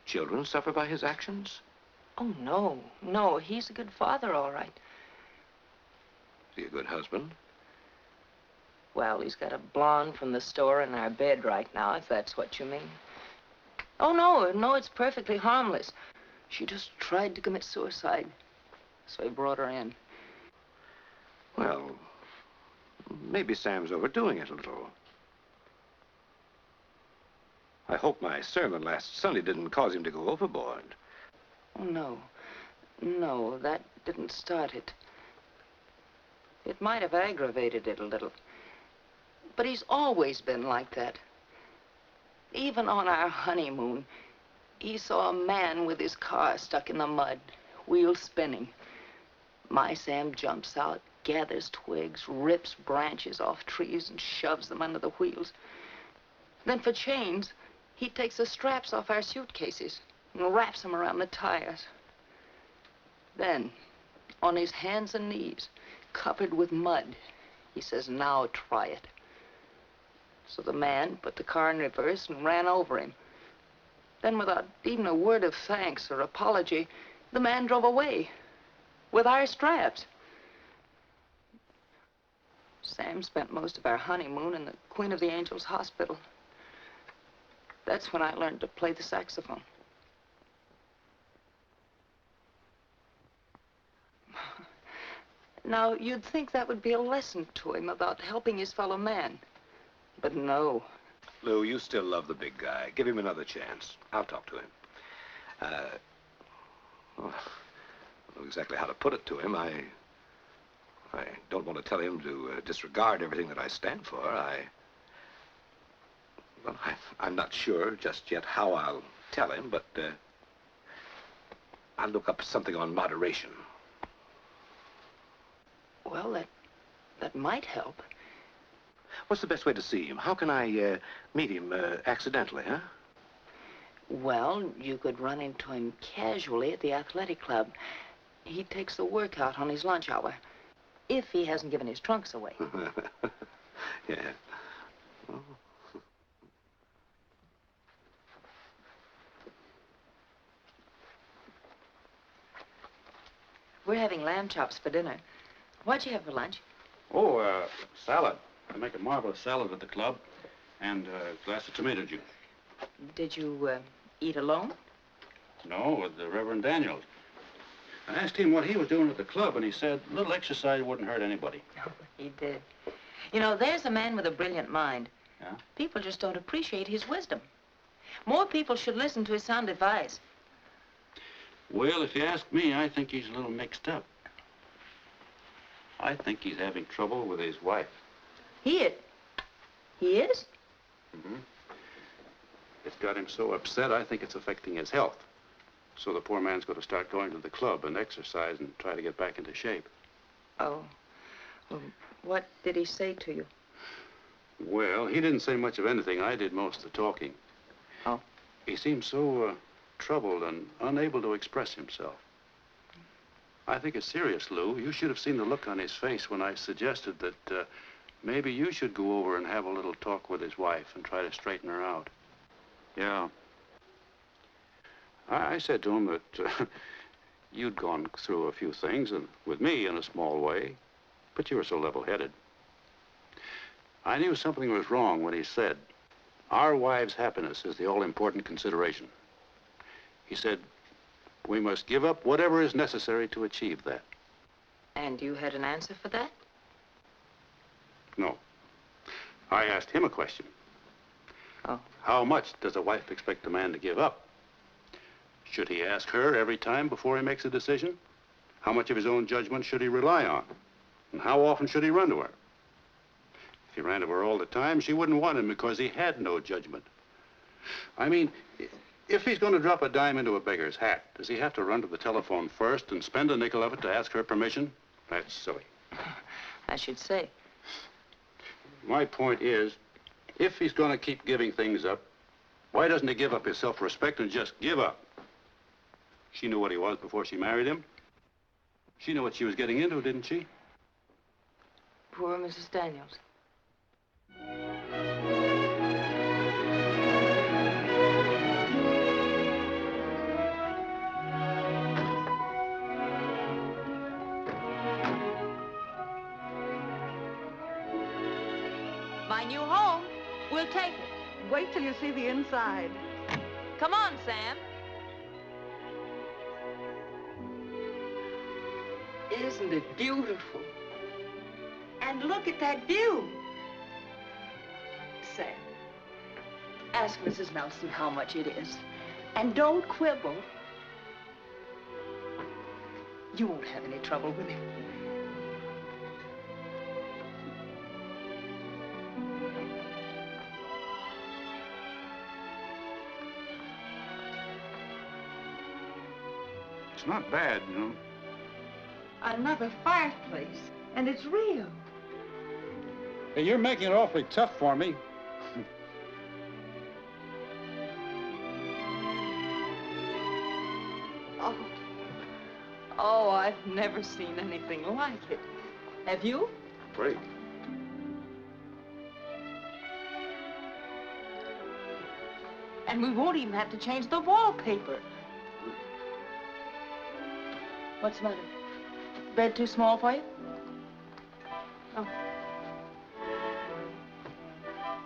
children suffer by his actions?
Oh, no, no, he's a good father, all right.
Is he a good husband?
Well, he's got a blonde from the store in our bed right now, if that's what you mean. Oh, no, it's perfectly harmless. She just tried to commit suicide, so he brought her in.
Well, maybe Sam's overdoing it a little. I hope my sermon last Sunday didn't cause him to go overboard.
Oh, no, that didn't start it. It might have aggravated it a little. But he's always been like that. Even on our honeymoon, he saw a man with his car stuck in the mud, wheels spinning. My Sam jumps out, gathers twigs, rips branches off trees, and shoves them under the wheels. Then for chains, he takes the straps off our suitcases and wraps them around the tires. Then, on his hands and knees, covered with mud, he says, "Now try it." So the man put the car in reverse and ran over him. Then, without even a word of thanks or apology, the man drove away with our straps. Sam spent most of our honeymoon in the Queen of the Angels Hospital. That's when I learned to play the saxophone. Now, you'd think that would be a lesson to him about helping his fellow man. But no.
Lou, you still love the big guy. Give him another chance. I'll talk to him. Well, I don't know exactly how to put it to him. I don't want to tell him to disregard everything that I stand for. I'm not sure just yet how I'll tell him, but I'll look up something on moderation.
Well, that might help.
What's the best way to see him? How can I meet him accidentally, huh?
Well, you could run into him casually at the athletic club. He takes the workout on his lunch hour. If he hasn't given his trunks away.
Yeah. Oh.
We're having lamb chops for dinner. What'd you have for lunch?
Oh, salad. I make a marvelous salad at the club. And a glass of tomato juice.
Did you eat alone?
No, with the Reverend Daniels. I asked him what he was doing at the club, and he said a little exercise wouldn't hurt anybody.
He did. You know, there's a man with a brilliant mind.
Yeah?
People just don't appreciate his wisdom. More people should listen to his sound advice.
Well, if you ask me, I think he's a little mixed up. I think he's having trouble with his wife.
He is?
Mm-hmm. It's got him so upset, I think it's affecting his health. So the poor man's going to start going to the club and exercise and try to get back into shape.
Oh. Well, what did he say to you?
Well, he didn't say much of anything. I did most of the talking.
Oh?
He seemed so troubled and unable to express himself. I think it's serious, Lou. You should have seen the look on his face when I suggested that maybe you should go over and have a little talk with his wife and try to straighten her out. Yeah. I said to him that you'd gone through a few things, and with me in a small way, but you were so level-headed. I knew something was wrong when he said, our wives' happiness is the all-important consideration. He said, we must give up whatever is necessary to achieve that.
And you had an answer for that?
No. I asked him a question.
Oh.
How much does a wife expect a man to give up? Should he ask her every time before he makes a decision? How much of his own judgment should he rely on? And how often should he run to her? If he ran to her all the time, she wouldn't want him because he had no judgment. I mean, if he's going to drop a dime into a beggar's hat, does he have to run to the telephone first and spend a nickel of it to ask her permission? That's silly.
I should say.
My point is, if he's going to keep giving things up, why doesn't he give up his self-respect and just give up? She knew what he was before she married him. She knew what she was getting into, didn't she?
Poor Mrs. Daniels. My new home. We'll take it.
Wait till you see the inside.
Come on, Sam. Isn't it beautiful? And look at that view. Sam, ask Mrs. Nelson how much it is. And don't quibble. You won't have any trouble with him.
It's not bad, you know.
Another fireplace, and it's real.
Hey, you're making it awfully tough for me.
Oh, I've never seen anything like it. Have you?
Great.
And we won't even have to change the wallpaper. What's the matter? Bed too small for you? Oh.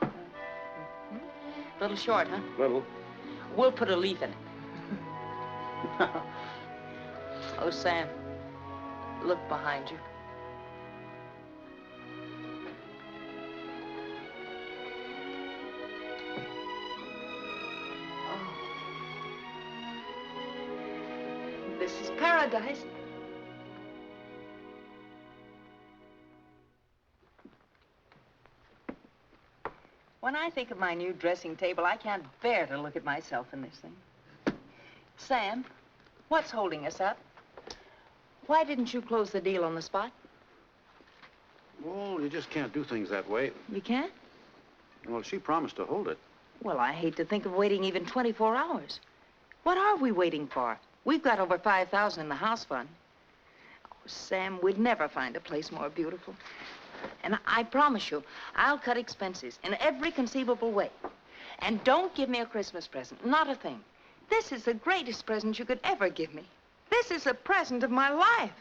A little short, huh?
Little.
We'll put a leaf in it. Oh, Sam, look behind you. Oh. This is paradise. When I think of my new dressing table, I can't bear to look at myself in this thing. Sam, what's holding us up? Why didn't you close the deal on the spot?
Well, you just can't do things that way.
You can't?
Well, she promised to hold it.
Well, I hate to think of waiting even 24 hours. What are we waiting for? We've got over $5,000 in the house fund. Sam, we'd never find a place more beautiful. And I promise you, I'll cut expenses in every conceivable way. And don't give me a Christmas present, not a thing. This is the greatest present you could ever give me. This is a present of my life.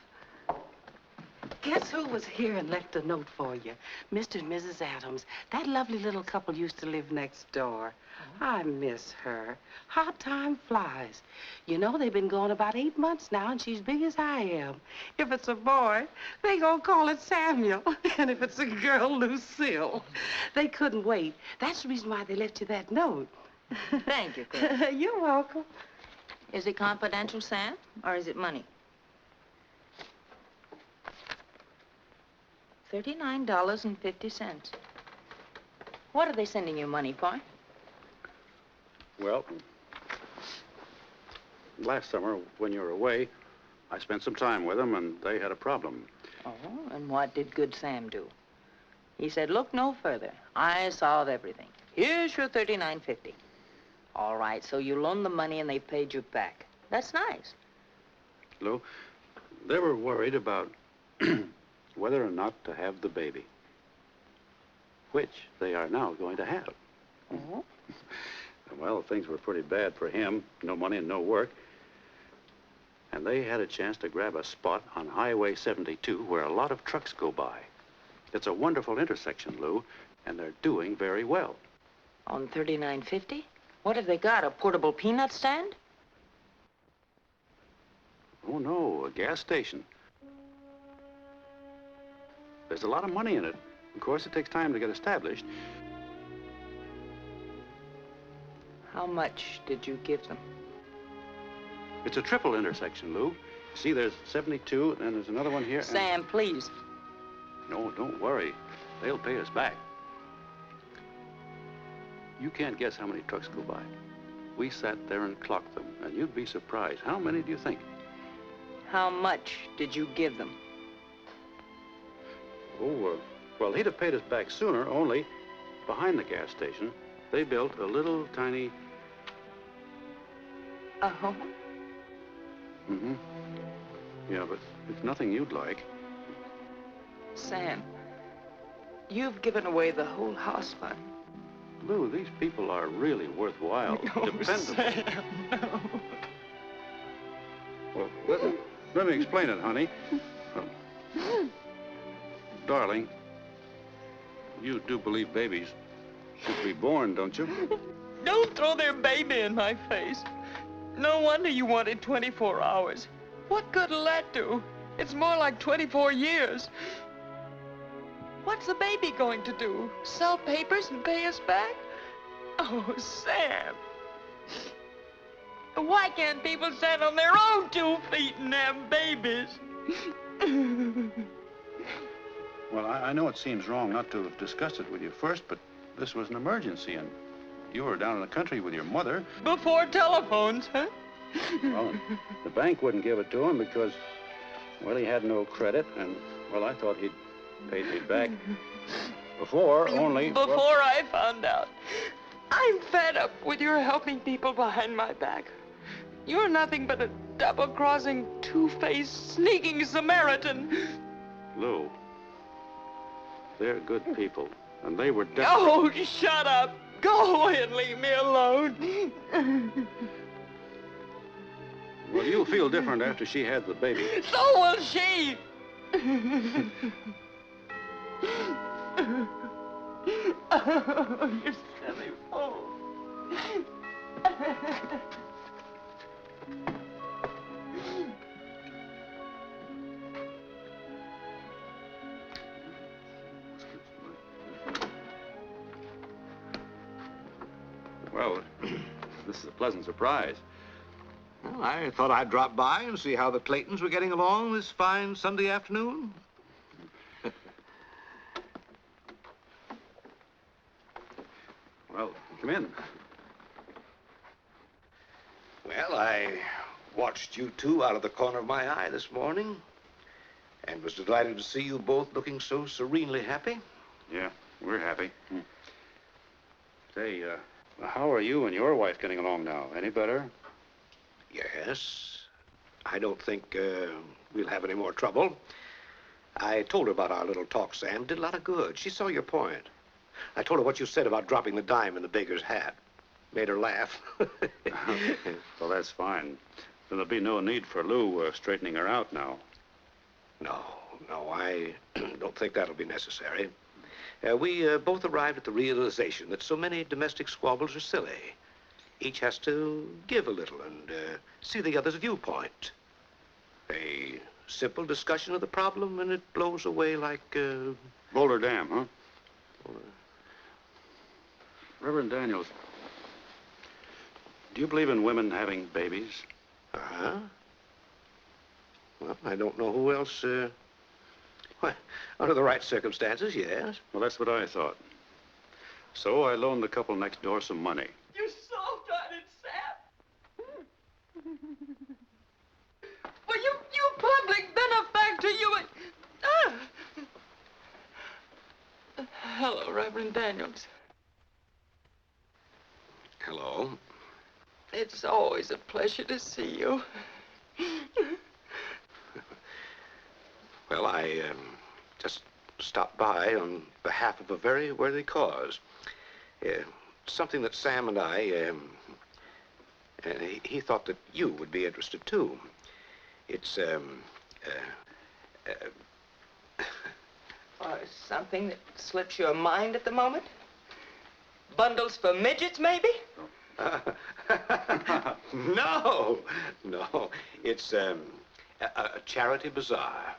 Guess who was here and left a note for you? Mr. and Mrs. Adams. That lovely little couple used to live next door. I miss her. How time flies. You know, they've been gone about 8 months now, and she's big as I am. If it's a boy, they gonna call it Samuel. And if it's a girl, Lucille. They couldn't wait. That's the reason why they left you that note.
Thank you, Chris.
You're welcome.
Is it confidential, Sam, or is it money? $39.50. What are they sending you money for?
Well, last summer, when you were away, I spent some time with them, and they had a problem.
Oh, and what did good Sam do? He said, look no further. I solve everything. Here's your $39.50. All right, so you loaned the money and they paid you back. That's nice.
Lou, they were worried about whether or not to have the baby, which they are now going to have.
Oh?
Well, things were pretty bad for him. No money and no work. And they had a chance to grab a spot on Highway 72 where a lot of trucks go by. It's a wonderful intersection, Lou, and they're doing very well.
On $39.50? What have they got, a portable peanut stand?
Oh, no, a gas station. There's a lot of money in it. Of course, it takes time to get established.
How much did you give them?
It's a triple intersection, Lou. See, there's 72, and there's another one here.
Sam, please.
No, don't worry. They'll pay us back. You can't guess how many trucks go by. We sat there and clocked them, and you'd be surprised. How many do you think?
How much did you give them?
Oh, well, he'd have paid us back sooner, only behind the gas station, they built a little tiny...
A home?
Mm-hmm. Yeah, but it's nothing you'd like.
Sam, you've given away the whole house fund.
Lou, these people are really worthwhile.
No,
Dependable.
Sam, no.
Well, let me explain it, honey. Darling, you do believe babies should be born, don't you?
Don't throw their baby in my face. No wonder you wanted 24 hours. What good'll that do? It's more like 24 years. What's the baby going to do? Sell papers and pay us back? Oh, Sam. Why can't people stand on their own 2 feet and have babies?
Well, I know it seems wrong not to have discussed it with you first, but this was an emergency, and you were down in the country with your mother.
Before telephones, huh?
Well, the bank wouldn't give it to him because, well, he had no credit, and, well, I thought he'd paid me back before, only...
Before I found out. I'm fed up with your helping people behind my back. You're nothing but a double-crossing, two-faced, sneaking Samaritan.
Lou, they're good people, and they were desperate.
Oh, shut up. Go away and leave me alone.
Well, you'll feel different after she had the baby.
So will she. Oh, you silly fool.
Well, this is a pleasant surprise.
Well, I thought I'd drop by and see how the Claytons were getting along this fine Sunday afternoon.
Well, come in.
Well, I watched you two out of the corner of my eye this morning and was delighted to see you both looking so serenely happy.
Yeah, we're happy. Say, how are you and your wife getting along now? Any better?
Yes.
I don't think we'll have any more trouble. I told her about our little talk, Sam. Did a lot of good. She saw your point. I told her what you said about dropping the dime in the baker's hat. Made her laugh.
Well, that's fine. Then there'll be no need for Lou straightening her out now.
No, I don't think that'll be necessary. We both arrived at the realization that so many domestic squabbles are silly. Each has to give a little and see the other's viewpoint. A simple discussion of the problem and it blows away like...
Boulder Dam, huh? Reverend Daniels, do you believe in women having babies?
Uh-huh. Well, I don't know who else... Well, under the right circumstances, yes.
Well, that's what I thought. So I loaned the couple next door some money.
You soft-hearted sap. Well, you public benefactor, you... Hello, Reverend Daniels.
Hello.
It's always a pleasure to see you.
Well, I just stopped by on behalf of a very worthy cause. Something that Sam and I, he thought that you would be interested too. It's,
Something that slips your mind at the moment? Bundles for midgets, maybe?
No. It's a charity bazaar.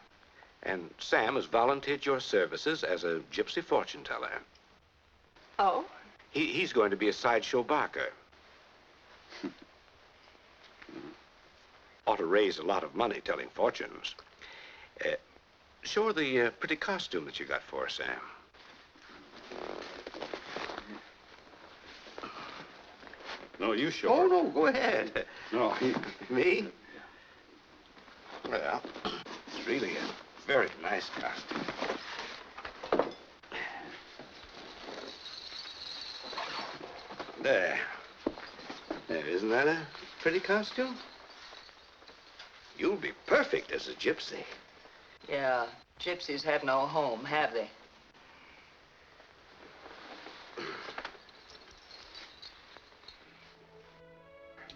And Sam has volunteered your services as a gypsy fortune teller.
Oh?
He's going to be a sideshow barker. Ought to raise a lot of money telling fortunes. Show her the pretty costume that you got for her, Sam.
No, you show
Oh,
her.
no, go ahead.
No,
Me? Well, it's really a very nice costume. There. Isn't that a pretty costume? You'll be perfect as a gypsy.
Yeah, gypsies have no home, have they?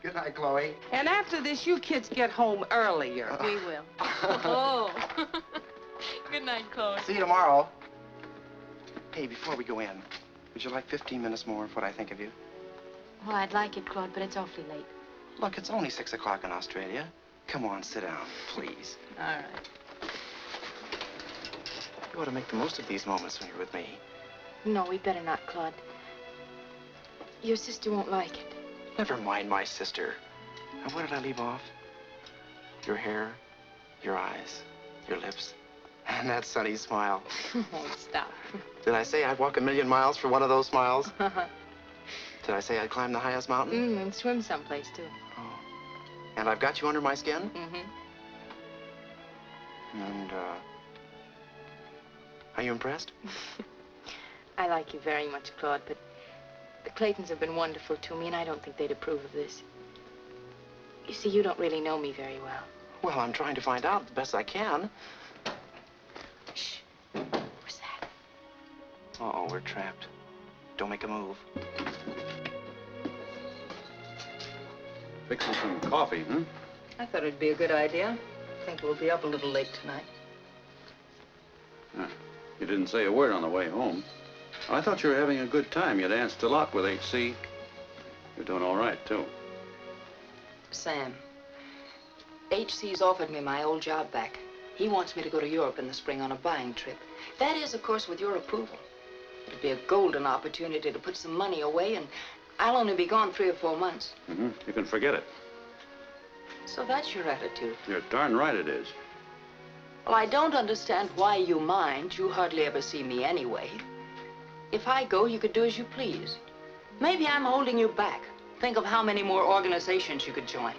Good night, Chloe.
And after this, you kids get home earlier.
We will. Oh. Good night, Chloe.
See you tomorrow. Hey, before we go in, would you like 15 minutes more of what I think of you?
Well, I'd like it, Claude, but it's awfully late.
Look, it's only 6 o'clock in Australia. Come on, sit down, please.
All right.
You ought to make the most of these moments when you're with me.
No, we better not, Claude. Your sister won't like it.
Never mind my sister. And where did I leave off? Your hair, your eyes, your lips, and that sunny smile.
Oh, stop.
Did I say I'd walk 1,000,000 miles for one of those smiles? Did I say I'd climb the highest mountain?
And swim someplace, too.
Oh. And I've got you under my skin?
Mm-hmm.
And, are you impressed?
I like you very much, Claude, but the Claytons have been wonderful to me, and I don't think they'd approve of this. You see, you don't really know me very well.
Well, I'm trying to find out the best I can.
Shh. What's that?
Uh-oh, we're trapped. Don't make a move.
Fixing some coffee, huh?
I thought it'd be a good idea. I think we'll be up a little late tonight.
You didn't say a word on the way home. I thought you were having a good time. You danced a lot with H.C. You're doing all right, too.
Sam, H.C.'s offered me my old job back. He wants me to go to Europe in the spring on a buying trip. That is, of course, with your approval. It'd be a golden opportunity to put some money away, and I'll only be gone 3 or 4 months.
Mm-hmm. You can forget it.
So that's your attitude.
You're darn right it is.
Well, I don't understand why you mind. You hardly ever see me anyway. If I go, you could do as you please. Maybe I'm holding you back. Think of how many more organizations you could join.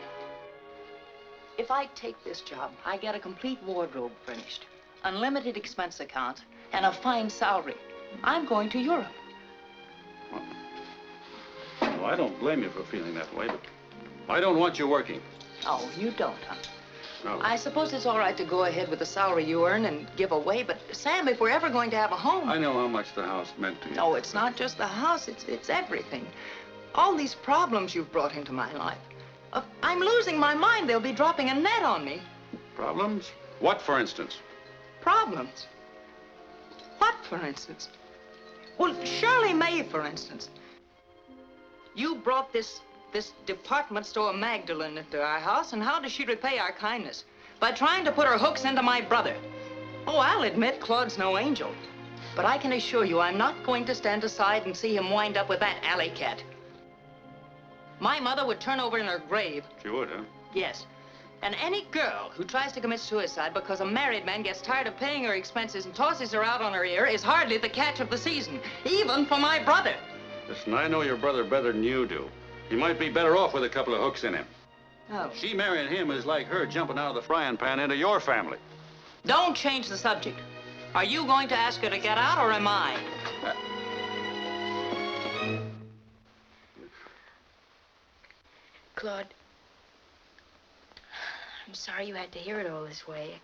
If I take this job, I get a complete wardrobe furnished, unlimited expense account, and a fine salary. I'm going to Europe.
Well, I don't blame you for feeling that way, but I don't want you working.
Oh, you don't, huh?
No.
I suppose it's all right to go ahead with the salary you earn and give away, but Sam, if we're ever going to have a home...
I know how much the house meant to you.
No, it's not just the house, it's everything. All these problems you've brought into my life. I'm losing my mind. They'll be dropping a net on me.
Problems? What, for instance?
Problems? What, for instance? Well, Shirley May, for instance. You brought this department store Magdalene into our house, and how does she repay our kindness? By trying to put her hooks into my brother. Oh, I'll admit Claude's no angel. But I can assure you I'm not going to stand aside and see him wind up with that alley cat. My mother would turn over in her grave.
She would, huh?
Yes. And any girl who tries to commit suicide because a married man gets tired of paying her expenses and tosses her out on her ear is hardly the catch of the season, even for my brother.
Listen, I know your brother better than you do. He might be better off with a couple of hooks in him.
Oh.
She marrying him is like her jumping out of the frying pan into your family.
Don't change the subject. Are you going to ask her to get out, or am I?
Claude, I'm sorry you had to hear it all this way.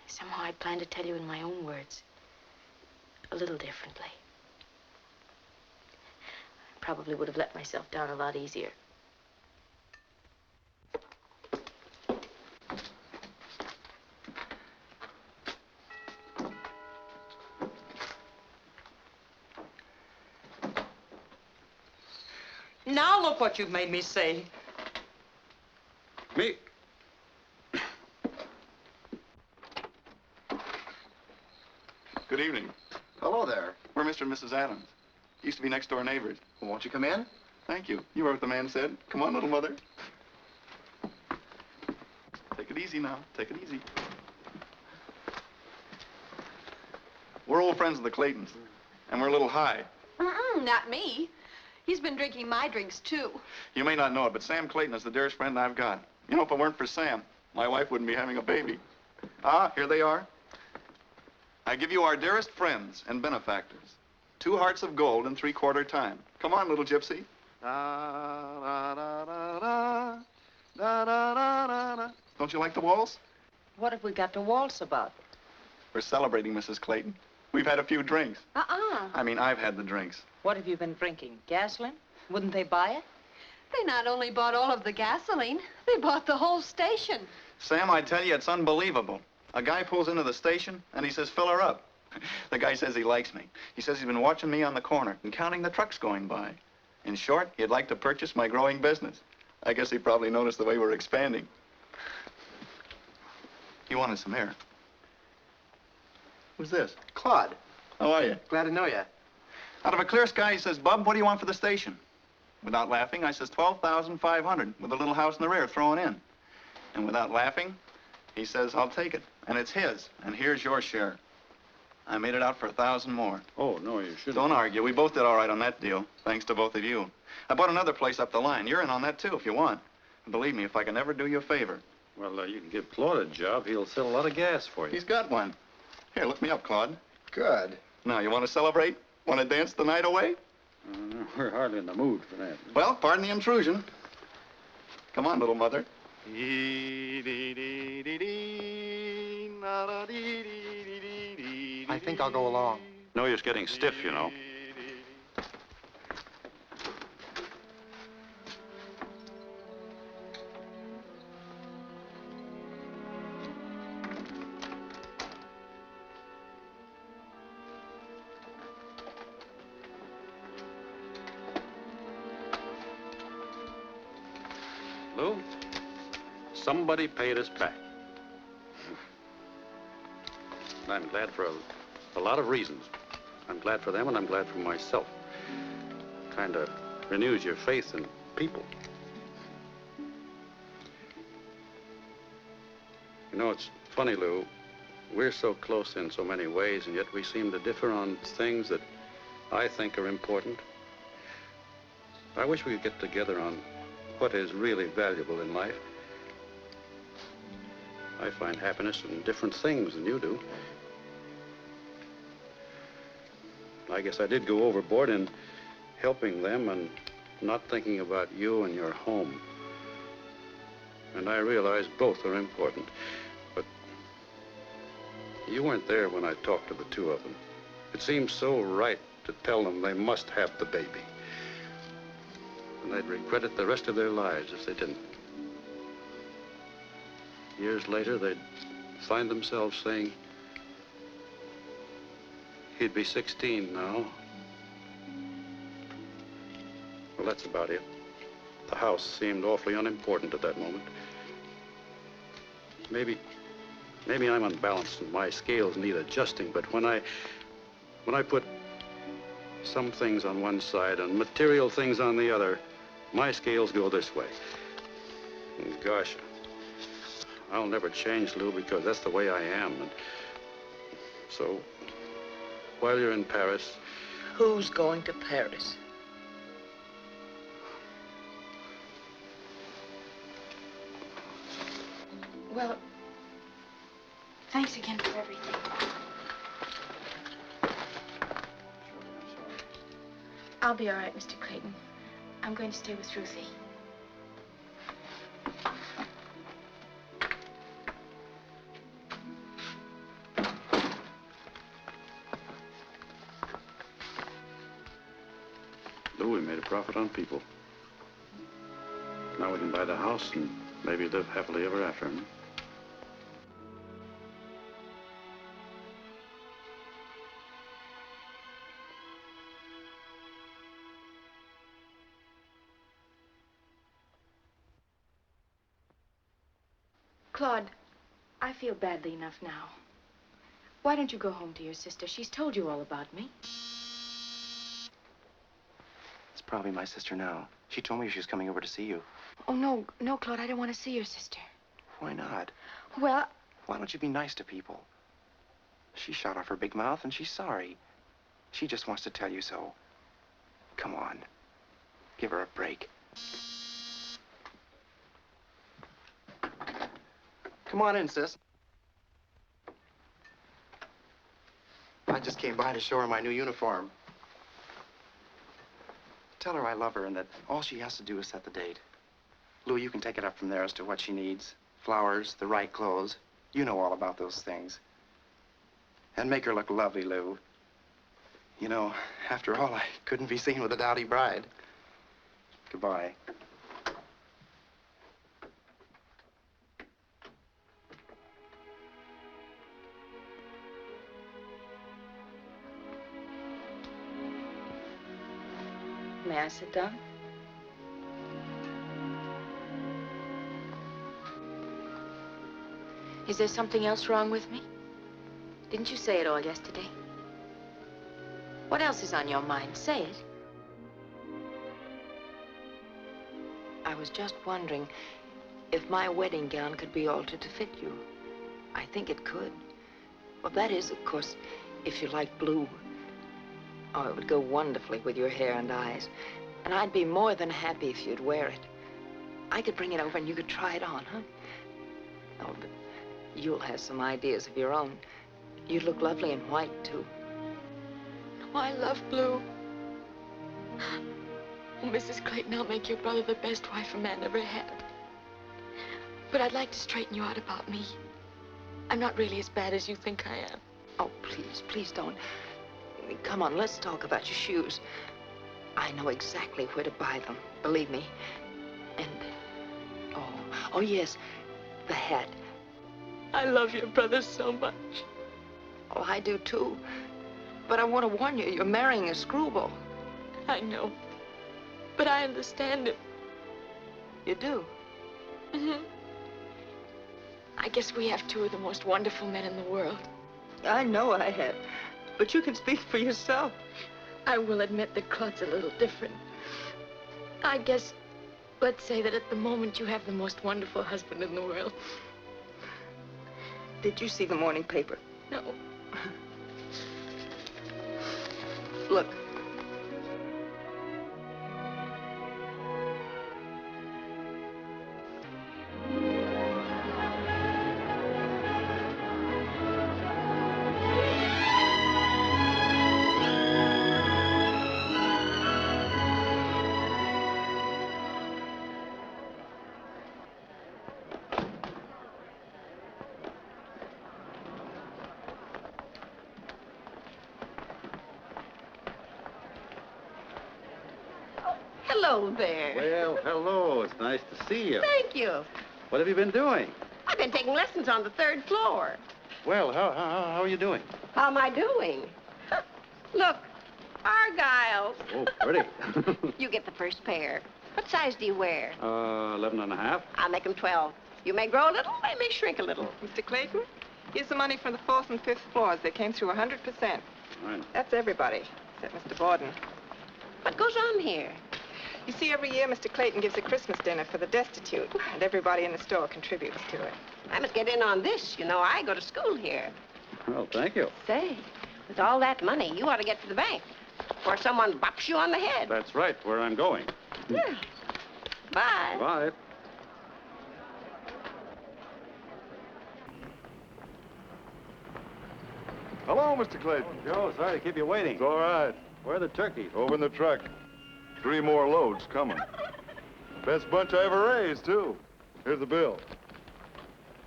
Somehow I planned to tell you in my own words, a little differently. I probably would have let myself down a lot easier.
Now look what you've made me say.
Me?
Good evening.
Hello there.
We're Mr. and Mrs. Adams. Used to be next door neighbors.
Well, won't you come in?
Thank you. You heard what the man said. Come on, little mother. Take it easy now. Take it easy. We're old friends of the Claytons, and we're a little high.
Not me. He's been drinking my drinks, too.
You may not know it, but Sam Clayton is the dearest friend I've got. You know, if it weren't for Sam, my wife wouldn't be having a baby. Ah, here they are. I give you our dearest friends and benefactors. 2 hearts of gold in 3/4 time. Come on, little gypsy. Da, da, da, da, da, da, da, da, da. Don't you like the waltz?
What have we got to waltz about?
We're celebrating, Mrs. Clayton. We've had a few drinks. I mean, I've had the drinks.
What have you been drinking? Gasoline? Wouldn't they buy it?
They not only bought all of the gasoline, they bought the whole station.
Sam, I tell you, it's unbelievable. A guy pulls into the station, and he says, fill her up. The guy says he likes me. He says he's been watching me on the corner and counting the trucks going by. In short, he'd like to purchase my growing business. I guess he probably noticed the way we're expanding. He wanted some air. Who's this?
Claude.
How are you?
Glad to know you.
Out of a clear sky, he says, Bub, what do you want for the station? Without laughing, I says, $12,500 with a little house in the rear thrown in. And without laughing, he says, I'll take it. And it's his. And here's your share. I made it out for 1,000 more.
Oh, no, you shouldn't.
Don't argue. We both did all right on that deal, thanks to both of you. I bought another place up the line. You're in on that, too, if you want. And believe me, if I can ever do you a favor.
Well, you can give Claude a job. He'll sell a lot of gas for you.
He's got one. Here, lift me up, Claude.
Good.
Now, you want to celebrate? Want to dance the night away?
We're hardly in the mood for that.
Well, pardon the intrusion. Come on, little mother.
I think I'll go along.
No use getting stiff, you know. Lou, somebody paid us back. I'm glad for a lot of reasons. I'm glad for them, and I'm glad for myself. Kind of renews your faith in people. You know, it's funny, Lou. We're so close in so many ways, and yet we seem to differ on things that I think are important. I wish we could get together on what is really valuable in life. I find happiness in different things than you do. I guess I did go overboard in helping them and not thinking about you and your home. And I realize both are important. But you weren't there when I talked to the two of them. It seemed so right to tell them they must have the baby. And they'd regret it the rest of their lives if they didn't. Years later, they'd find themselves saying, he'd be 16 now. Well, that's about it. The house seemed awfully unimportant at that moment. Maybe I'm unbalanced and my scales need adjusting, but when I put some things on one side and material things on the other, my scales go this way. And gosh, I'll never change, Lou, because that's the way I am. And so, while you're in Paris...
Who's going to Paris?
Well, thanks again for everything. I'll be all right, Mr. Clayton. I'm going to stay with Ruthie.
Lou, we made a profit on people. Now we can buy the house and maybe live happily ever after. Hmm?
Claude, I feel badly enough now. Why don't you go home to your sister? She's told you all about me.
It's probably my sister now. She told me she was coming over to see you.
Oh, no, no, Claude, I don't want to see your sister.
Why not?
Well,
Why don't you be nice to people? She shot off her big mouth and she's sorry. She just wants to tell you so. Come on. Give her a break. Come on in, sis. I just came by to show her my new uniform. Tell her I love her and that all she has to do is set the date. Lou, you can take it up from there as to what she needs. Flowers, the right clothes. You know all about those things. And make her look lovely, Lou. You know, after all, I couldn't be seen with a dowdy bride. Goodbye.
May I sit down?
is there something else wrong with me? Didn't you say it all yesterday? What else is on your mind? Say it. I was just wondering if my wedding gown could be altered to fit you. I think it could. Well, that is, of course, if you like blue. Oh, it would go wonderfully with your hair and eyes. And I'd be more than happy if you'd wear it. I could bring it over and you could try it on, huh? Oh, but you'll have some ideas of your own. You'd look lovely in white, too.
Oh, I love blue. Oh, Mrs. Clayton, I'll make your brother the best wife a man ever had. But I'd like to straighten you out about me. I'm not really as bad as you think I am.
Oh, please, please don't. Come on, let's talk about your shoes. I know exactly where to buy them, believe me. And, oh, yes, the hat.
I love your brother so much.
Oh, I do, too. But I want to warn you, you're marrying a screwball.
I know. But I understand him.
You do?
Mm-hmm. I guess we have two of the most wonderful men in the world.
I know I have. But you can speak for yourself.
I will admit that Claude's a little different. I guess, let's say that at the moment you have the most wonderful husband in the world.
Did you see the morning paper?
No.
Look.
Hello there.
Well, hello. It's nice to see you.
Thank you.
What have you been doing?
I've been taking lessons on the 3rd floor.
Well, how are you doing?
How am I doing? Look, Argyles.
Oh, pretty.
You get the first pair. What size do you wear?
11 and a half.
I'll make them 12. You may grow a little, they may shrink a little.
Mr. Clayton, here's the money from the 4th and 5th floors. They came through 100%.
Right.
That's everybody, except Mr. Borden.
What goes on here?
You see, every year Mr. Clayton gives a Christmas dinner for the destitute, and everybody in the store contributes to it.
I must get in on this. You know, I go to school here.
Well, thank you.
Say, with all that money, you ought to get to the bank before someone bops you on the head.
That's right, where I'm going.
Yeah. Bye.
Bye.
Hello, Mr. Clayton.
Joe, sorry to keep you waiting.
It's all right.
Where are the turkeys?
Over in the truck. 3 more loads coming. Best bunch I ever raised, too. Here's the bill.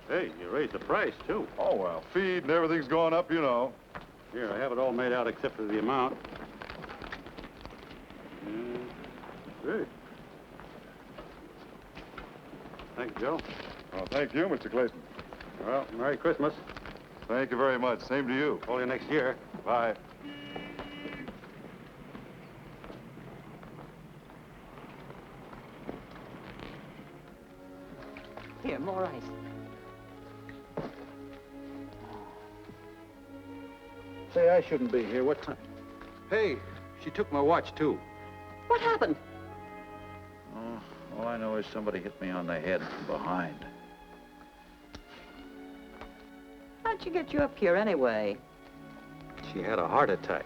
Hey, you raised the price, too.
Oh, well, feed and everything's gone up, you know.
Here, I have it all made out except for the amount. Good. Thank you, Joe.
Well, thank you, Mr. Clayton.
Well, Merry Christmas.
Thank you very much. Same to you.
Call you next year.
Bye.
Here, more ice.
Say, I shouldn't be here. What time? Hey, she took my watch, too.
What happened?
Oh, all I know is somebody hit me on the head from behind.
How'd she get you up here anyway?
She had a heart attack.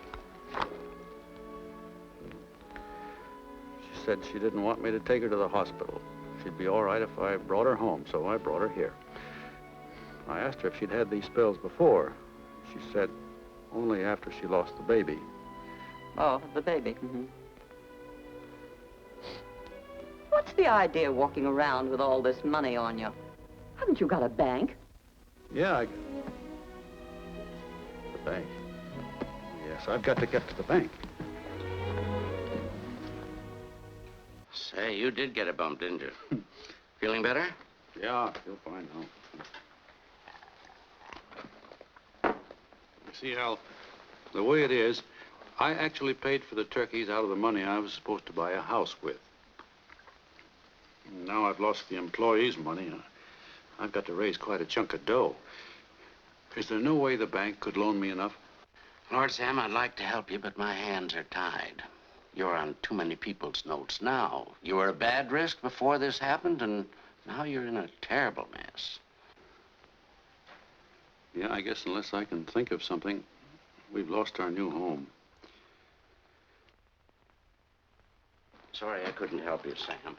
She said she didn't want me to take her to the hospital. She'd be all right if I brought her home, so I brought her here. I asked her if she'd had these spells before. She said only after she lost the baby.
Oh, the baby. Mm-hmm. What's the idea of walking around with all this money on you? Haven't you got a bank?
Yeah, the bank. Yes, I've got to get to the bank.
Say, you did get a bump, didn't you? Feeling better?
Yeah, I feel fine now. You see, Al, the way it is, I actually paid for the turkeys out of the money I was supposed to buy a house with. Now I've lost the employees' money. I've got to raise quite a chunk of dough. Is there no way the bank could loan me enough?
Lord Sam, I'd like to help you, but my hands are tied. You're on too many people's notes now. You were a bad risk before this happened, and now you're in a terrible mess.
Yeah, I guess unless I can think of something, we've lost our new home.
Sorry I couldn't help you, Sam.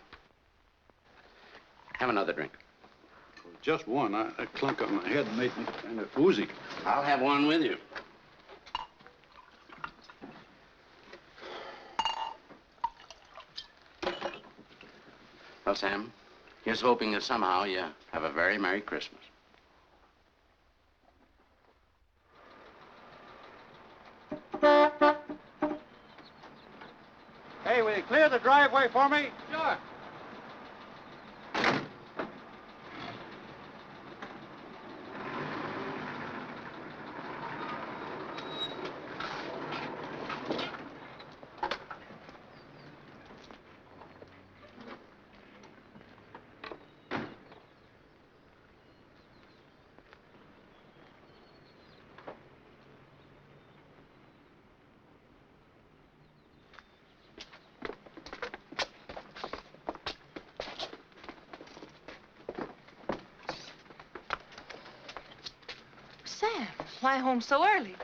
Have another drink.
Just one. A clunk on my head made me kind of woozy.
I'll have one with you. Well, Sam, here's hoping that somehow you have a very Merry Christmas.
Hey, will you clear the driveway for me?
Sure.
Sam, why home so early?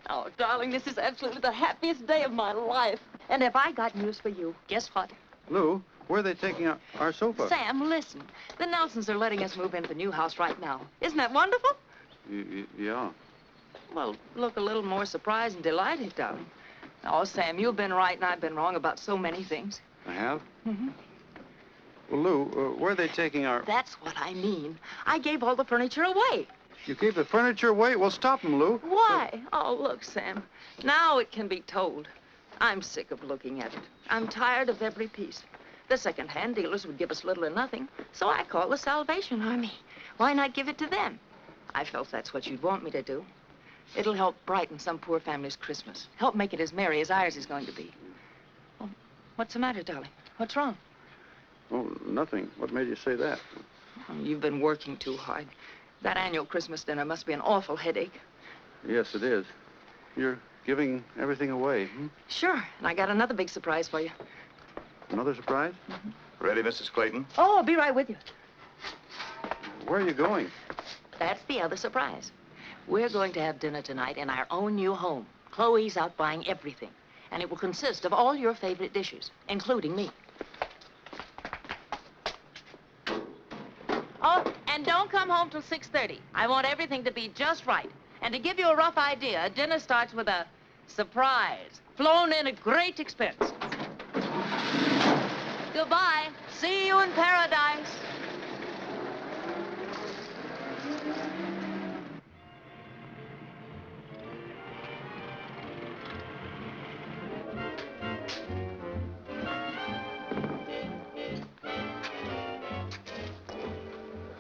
Oh, darling, this is absolutely the happiest day of my life. And have I got news for you? Guess what?
Lou, where are they taking our sofa?
Sam, listen. The Nelsons are letting us move into the new house right now. Isn't that wonderful?
Yeah.
Well, look a little more surprised and delighted, darling. Oh, Sam, you've been right and I've been wrong about so many things.
I have?
Mm-hmm.
Well, Lou, where are they taking our...
That's what I mean. I gave all the furniture away.
You gave the furniture away? Well, stop them, Lou.
Why? Oh, look, Sam. Now it can be told. I'm sick of looking at it. I'm tired of every piece. The second-hand dealers would give us little or nothing, so I called the Salvation Army. Why not give it to them? I felt that's what you'd want me to do. It'll help brighten some poor family's Christmas. Help make it as merry as ours is going to be. Oh, what's the matter, darling? What's wrong?
Oh, nothing. What made you say that?
Oh, you've been working too hard. That annual Christmas dinner must be an awful headache.
Yes, it is. You're giving everything away, hmm?
Sure, and I got another big surprise for you.
Another surprise?
Ready, Mrs. Clayton?
Oh, I'll be right with you.
Where are you going?
That's the other surprise. We're going to have dinner tonight in our own new home. Chloe's out buying everything, and it will consist of all your favorite dishes, including me. Oh, and don't come home till 6:30. I want everything to be just right. And to give you a rough idea, dinner starts with a surprise, flown in at great expense. Goodbye. See you in paradise.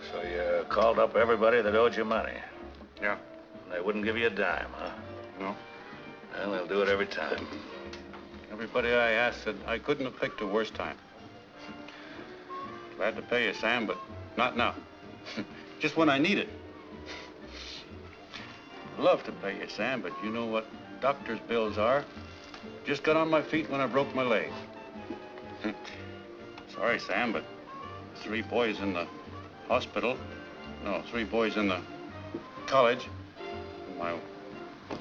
So you called up everybody that owed you money.
Yeah.
They wouldn't give you a dime, huh?
No.
Well, they'll do it every time.
Everybody I asked said I couldn't have picked a worse time. Glad to pay you, Sam, but not now. Just when I need it. Love to pay you, Sam, but you know what doctor's bills are. Just got on my feet when I broke my leg. Sorry, Sam, but 3 boys in the hospital. No, 3 boys in the college. My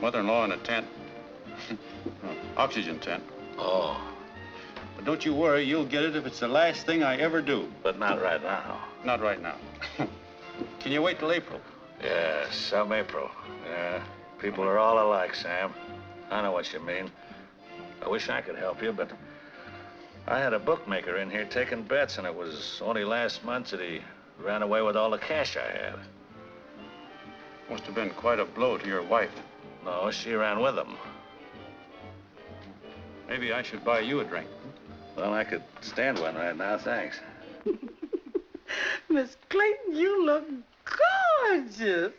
mother-in-law in a tent. Oxygen tent.
Oh.
But don't you worry, you'll get it if it's the last thing I ever do.
But not right now.
Not right now. Can you wait till April?
Yeah, some April. Yeah, people are all alike, Sam. I know what you mean. I wish I could help you, but I had a bookmaker in here taking bets, and it was only last month that he ran away with all the cash I had.
Must have been quite a blow to your wife.
No, she ran with him.
Maybe I should buy you a drink.
Well, I could stand one right now, thanks.
Miss Clayton, you look gorgeous.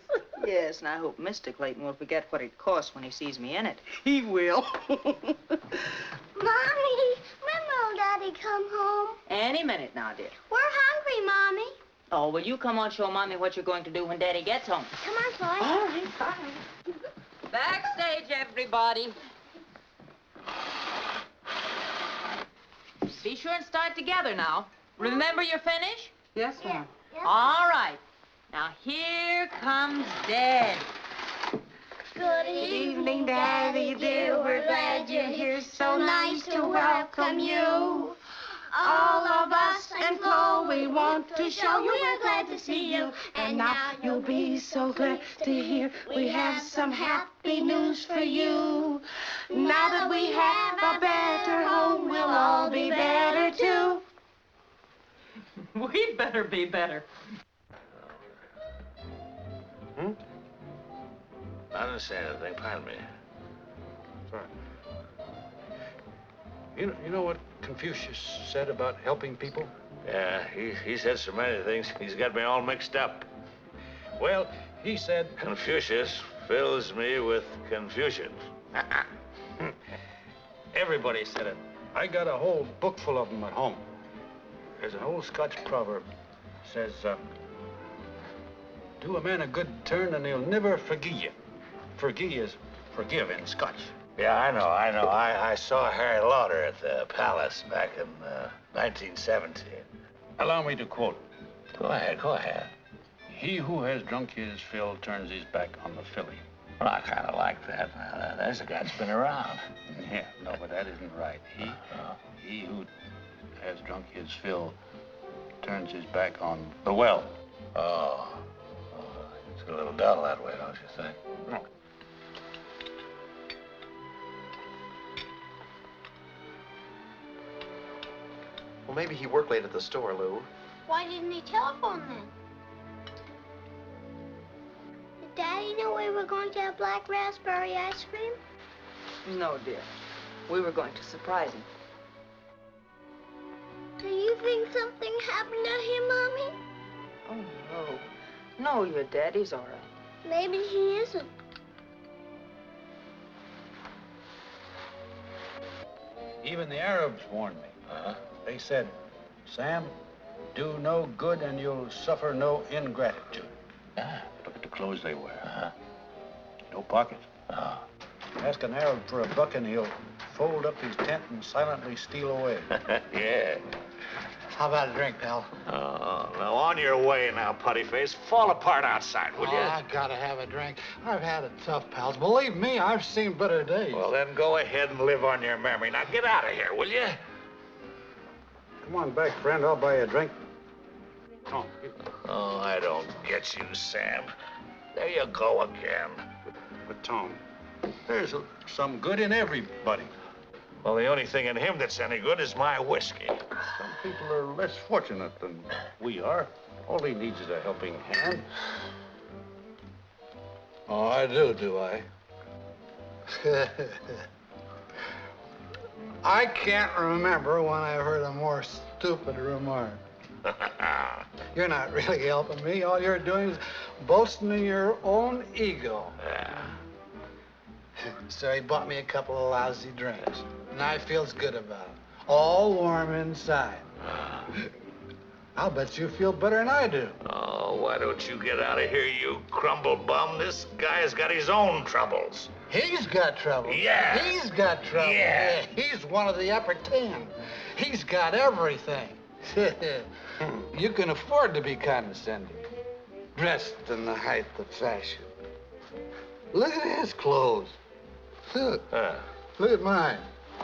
Yes, and I hope Mr. Clayton will forget what it costs when he sees me in it. He will.
Mommy, when will Daddy come home?
Any minute now, dear.
We're hungry, Mommy.
Oh, will you come on, show Mommy what you're going to do when Daddy gets home?
Come on, Chloe.
All right, fine. Backstage, everybody. Be sure and start together now. Remember your finish?
Yes, ma'am.
All right. Now, here comes Dad.
Good evening, Daddy dear. We're glad you're here. So nice to welcome you. All of us and Chloe want to show you we're glad to see you. And now you'll be so glad to hear we have some happy news for you. Now that we have a better home, we'll all be better too.
We'd better be better.
Hmm? I didn't say anything, pardon me.
Sorry. You know what Confucius said about helping people?
Yeah, he said so many things, he's got me all mixed up.
Well, he said...
Confucius fills me with confusion.
Everybody said it. I got a whole book full of them at home. There's an old Scotch proverb. Says, do a man a good turn and he'll never forgive you. Forgive is forgive in Scotch.
Yeah, I know. I saw Harry Lauder at the Palace back in 1917.
Allow me to quote.
Go ahead.
He who has drunk his fill turns his back on the filly.
Well, I kind of like that. There's a guy that's been around.
Yeah, no, but that isn't right. He who has drunk his fill turns his back on the well.
Oh, it's a little dull that way, don't you think?
No.
Well, maybe he worked late at the store, Lou.
Why didn't he telephone then? Did Daddy know we were going to have black raspberry ice cream?
No, dear. We were going to surprise him.
Do you think something happened to him, Mommy?
Oh, no. No, your daddy's all right.
Maybe he isn't.
Even the Arabs warned me. They said, Sam, do no good and you'll suffer no ingratitude.
Look at the clothes they wear.
No pockets. Ask an Arab for a buck and he'll fold up his tent and silently steal away.
Yeah.
How about a drink, pal?
Now on your way now, putty face. Fall apart outside, will you?
I gotta have a drink. I've had it tough, pals. Believe me, I've seen better days.
Well, then go ahead and live on your memory. Now get out of here, will you?
Come on back, friend. I'll buy you a drink.
Oh, I don't get you, Sam. There you go again.
But, Tom, there's some good in everybody.
Well, the only thing in him that's any good is my whiskey.
Some people are less fortunate than we are. All he needs is a helping hand.
Oh, I do I? I can't remember when I heard a more stupid remark. You're not really helping me. All you're doing is boasting in your own ego. So he bought me a couple of lousy drinks, and I feels good about it. All warm inside. I'll bet you feel better than I do.
Oh, why don't you get out of here, you crumble bum? This guy's got his own troubles.
He's got trouble.
Yeah.
He's got trouble.
Yeah.
He's one of the upper 10. He's got everything. You can afford to be condescending. Dressed in the height of fashion. Look at his clothes. Look. Look at mine.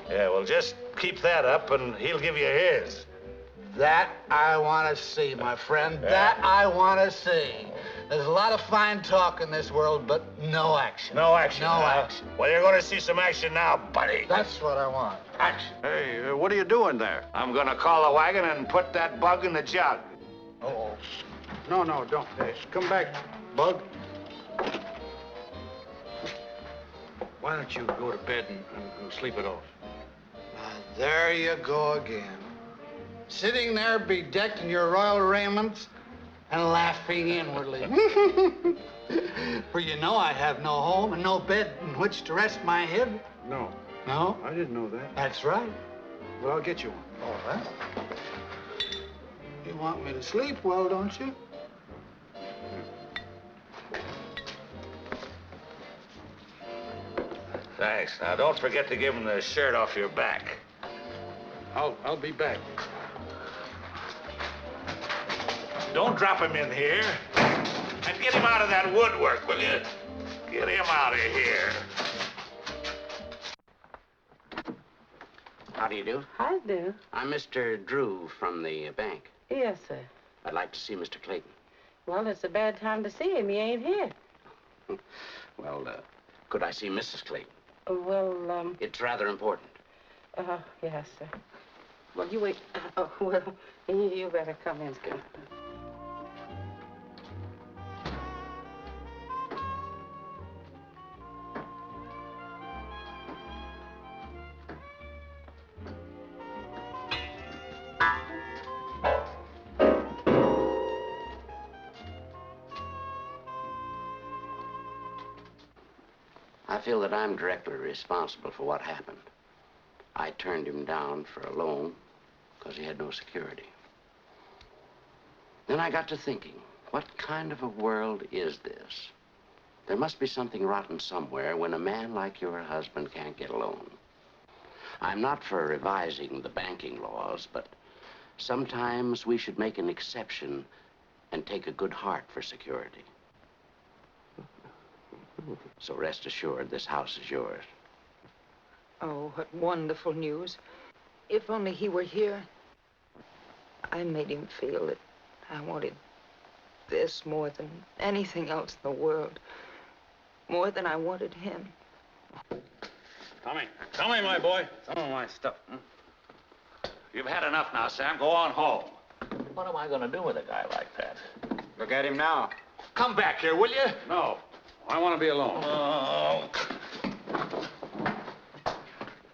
Yeah, well, just keep that up and he'll give you his.
That I want to see, my friend. That I want to see. There's a lot of fine talk in this world, but no action.
No action.
No action.
Well, you're going to see some action now, buddy.
That's what I want. Action.
Hey, what are you doing there?
I'm going to call the wagon and put that bug in the jug.
Oh. No, don't. Hey, come back, Bug. Why don't you go to bed and sleep it off?
There you go again. Sitting there bedecked in your royal raiments and laughing inwardly. For you know I have no home and no bed in which to rest my head.
No.
No?
I didn't know that.
That's right.
Well, I'll get you one.
All right. You want me to sleep well, don't you?
Thanks. Now, don't forget to give him the shirt off your back.
I'll be back.
Don't drop him in here. And get him out of that woodwork, will you? Get him out of here.
How do you do?
I do.
I'm Mr. Drew from the bank.
Yes, sir.
I'd like to see Mr. Clayton.
Well, it's a bad time to see him. He ain't here.
Well, could I see Mrs. Clayton?
Well,
It's rather important.
yes, sir. Well, you wait. Well, you better come in, sir.
I feel that I'm directly responsible for what happened. I turned him down for a loan because he had no security. Then I got to thinking, what kind of a world is this? There must be something rotten somewhere when a man like your husband can't get a loan. I'm not for revising the banking laws, but sometimes we should make an exception and take a good heart for security. So rest assured, this house is yours.
Oh, what wonderful news. If only he were here. I made him feel that I wanted this more than anything else in the world. More than I wanted him.
Tommy, my boy. Some of my stuff.
You've had enough now, Sam. Go on home. What am I going to do with a guy like that?
Look at him now.
Come back here, will you?
No. I want to be alone.
Oh.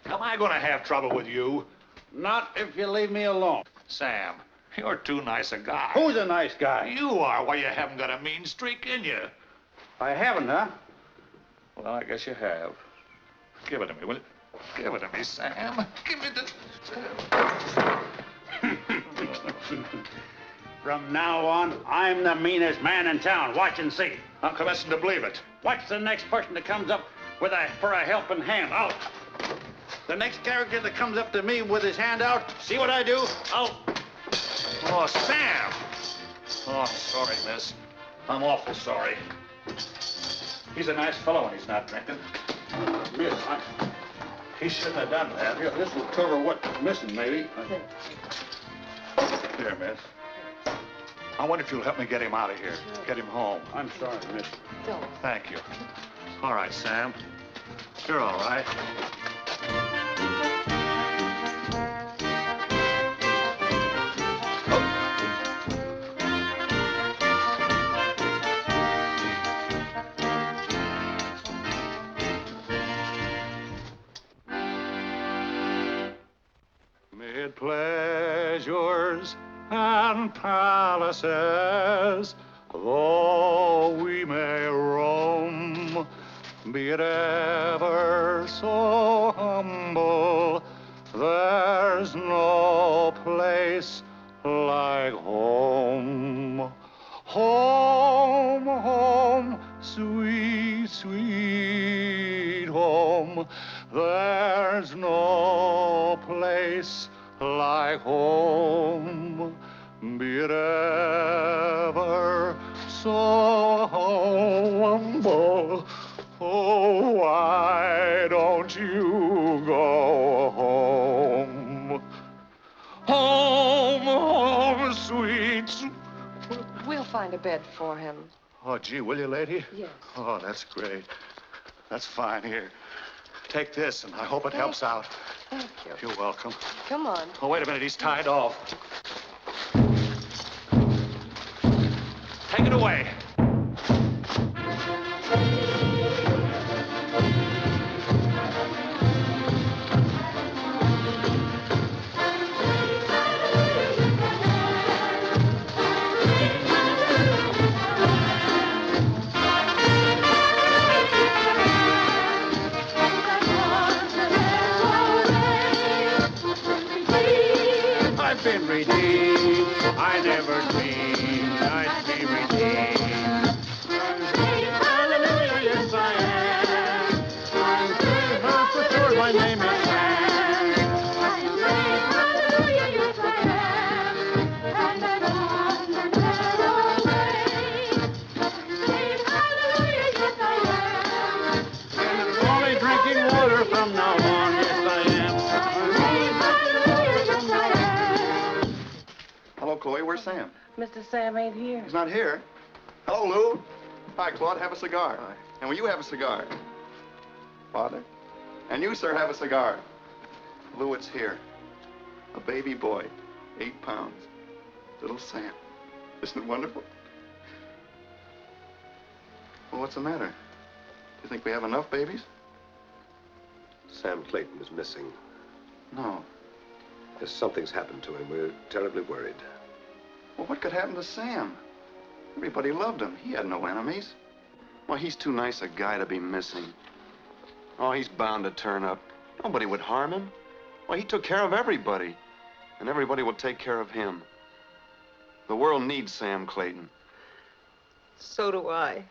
Come
I gonna have trouble with you? Not if you leave me alone.
Sam, you're too nice a guy.
Who's a nice guy?
You are. Why, you haven't got a mean streak in you.
I haven't, huh?
Well, I guess you have. Give it to me, will you? Give it to me, Sam. Give me the...
From now on, I'm the meanest man in town. Watch and see.
I'm commencing to believe it.
Watch the next person that comes up for a helping hand. The next character that comes up to me with his hand out, see what I do?
Oh, Sam! Oh, I'm sorry, miss. I'm awful sorry. He's a nice fellow when he's not drinking.
Miss, he shouldn't have done that. Here, this will cover what's missing, maybe.
Here, miss. I wonder if you'll help me get him out of here. Get him home.
I'm sorry, miss.
Don't.
Thank you. All right, Sam. You're all right.
Mid pleasures and palaces, though we may roam, be it ever so humble, there's no place like home. Home, home, sweet, sweet home. There's no place like home, be it ever so humble. Oh, why don't you go home? Home, home, sweet.
We'll find a bed for him.
Oh, gee, will you, lady?
Yes.
Oh, that's great. That's fine. Here, take this, and I hope it helps out.
Thank you.
You're welcome.
Come on.
Oh, wait a minute. He's tied off. Take it away.
I've been redeemed. I never dreamed I'd be redeemed. Hallelujah, yes I am. I'm saved, for sure my name is Sam. I'm saved, hallelujah, yes I am. And I'm on the narrow way. Saved, hallelujah, yes I am. And I'm only drinking water from now on, yes I am.
Hello, Chloe. Where's Sam?
Mr. Sam ain't here.
He's not here. Hello, Lou. Hi, Claude. Have a cigar. Hi. And will you have a cigar? Father? And you, sir, have a cigar. Lou, it's here. A baby boy, 8 pounds. Little Sam. Isn't it wonderful? Well, what's the matter? Do you think we have enough babies?
Sam Clayton is missing.
No.
Yes, something's happened to him. We're terribly worried.
Well, what could happen to Sam? Everybody loved him. He had no enemies. Well, he's too nice a guy to be missing. Oh, he's bound to turn up. Nobody would harm him. Well, he took care of everybody. And everybody will take care of him. The world needs Sam Clayton.
So do I.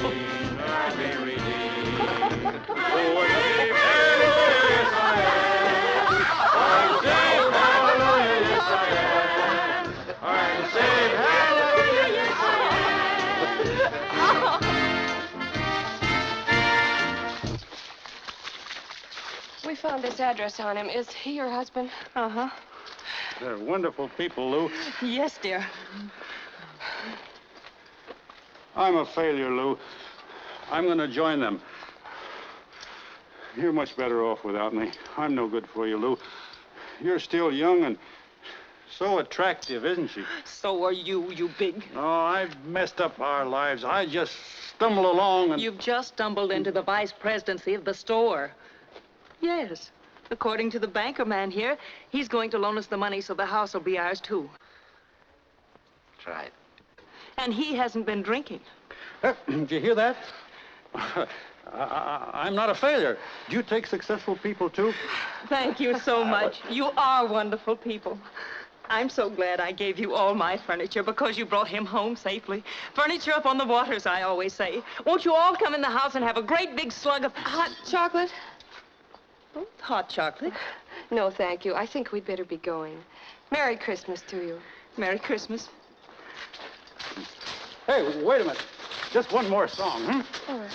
I be redeemed. Oh, and save hallelujah, yes I am. I'm saved, hallelujah, yes I am. I'm saved, hallelujah, yes
We found this address on him. Is he your husband?
Uh-huh.
They're wonderful people, Lou.
Yes, dear.
I'm a failure, Lou. I'm going to join them. You're much better off without me. I'm no good for you, Lou. You're still young and so attractive, isn't she?
So are you, you big...
Oh, I've messed up our lives. I just stumble along and...
You've just stumbled into the vice presidency of the store. Yes. According to the banker man here, he's going to loan us the money so the house will be ours, too.
That's right.
And he hasn't been drinking.
Did you hear that? I'm not a failure. Do you take successful people, too?
Thank you so much. You are wonderful people. I'm so glad I gave you all my furniture because you brought him home safely. Furniture up on the waters, I always say. Won't you all come in the house and have a great big slug of
Hot chocolate?
hot chocolate?
No, thank you. I think we'd better be going. Merry Christmas to you.
Merry Christmas.
Hey, wait a minute. Just one more song, hmm?
All right.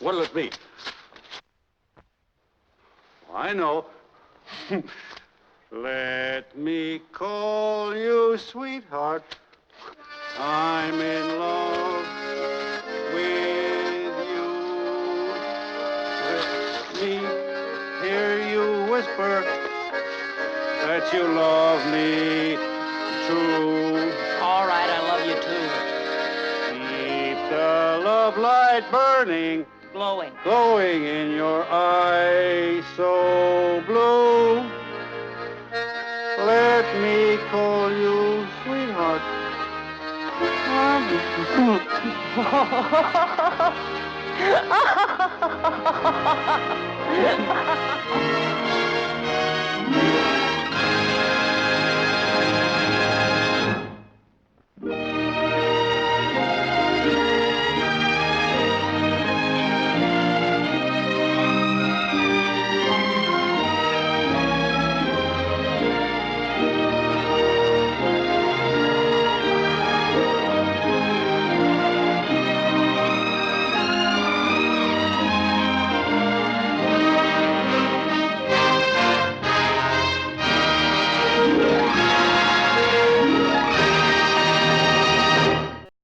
What'll it be? I know. Let me call you sweetheart. I'm in love with you. Let me hear you whisper that you love me true.
All right, I love you too.
Keep the love light burning,
Glowing.
glowing in your eyes so blue. Let me call you sweetheart.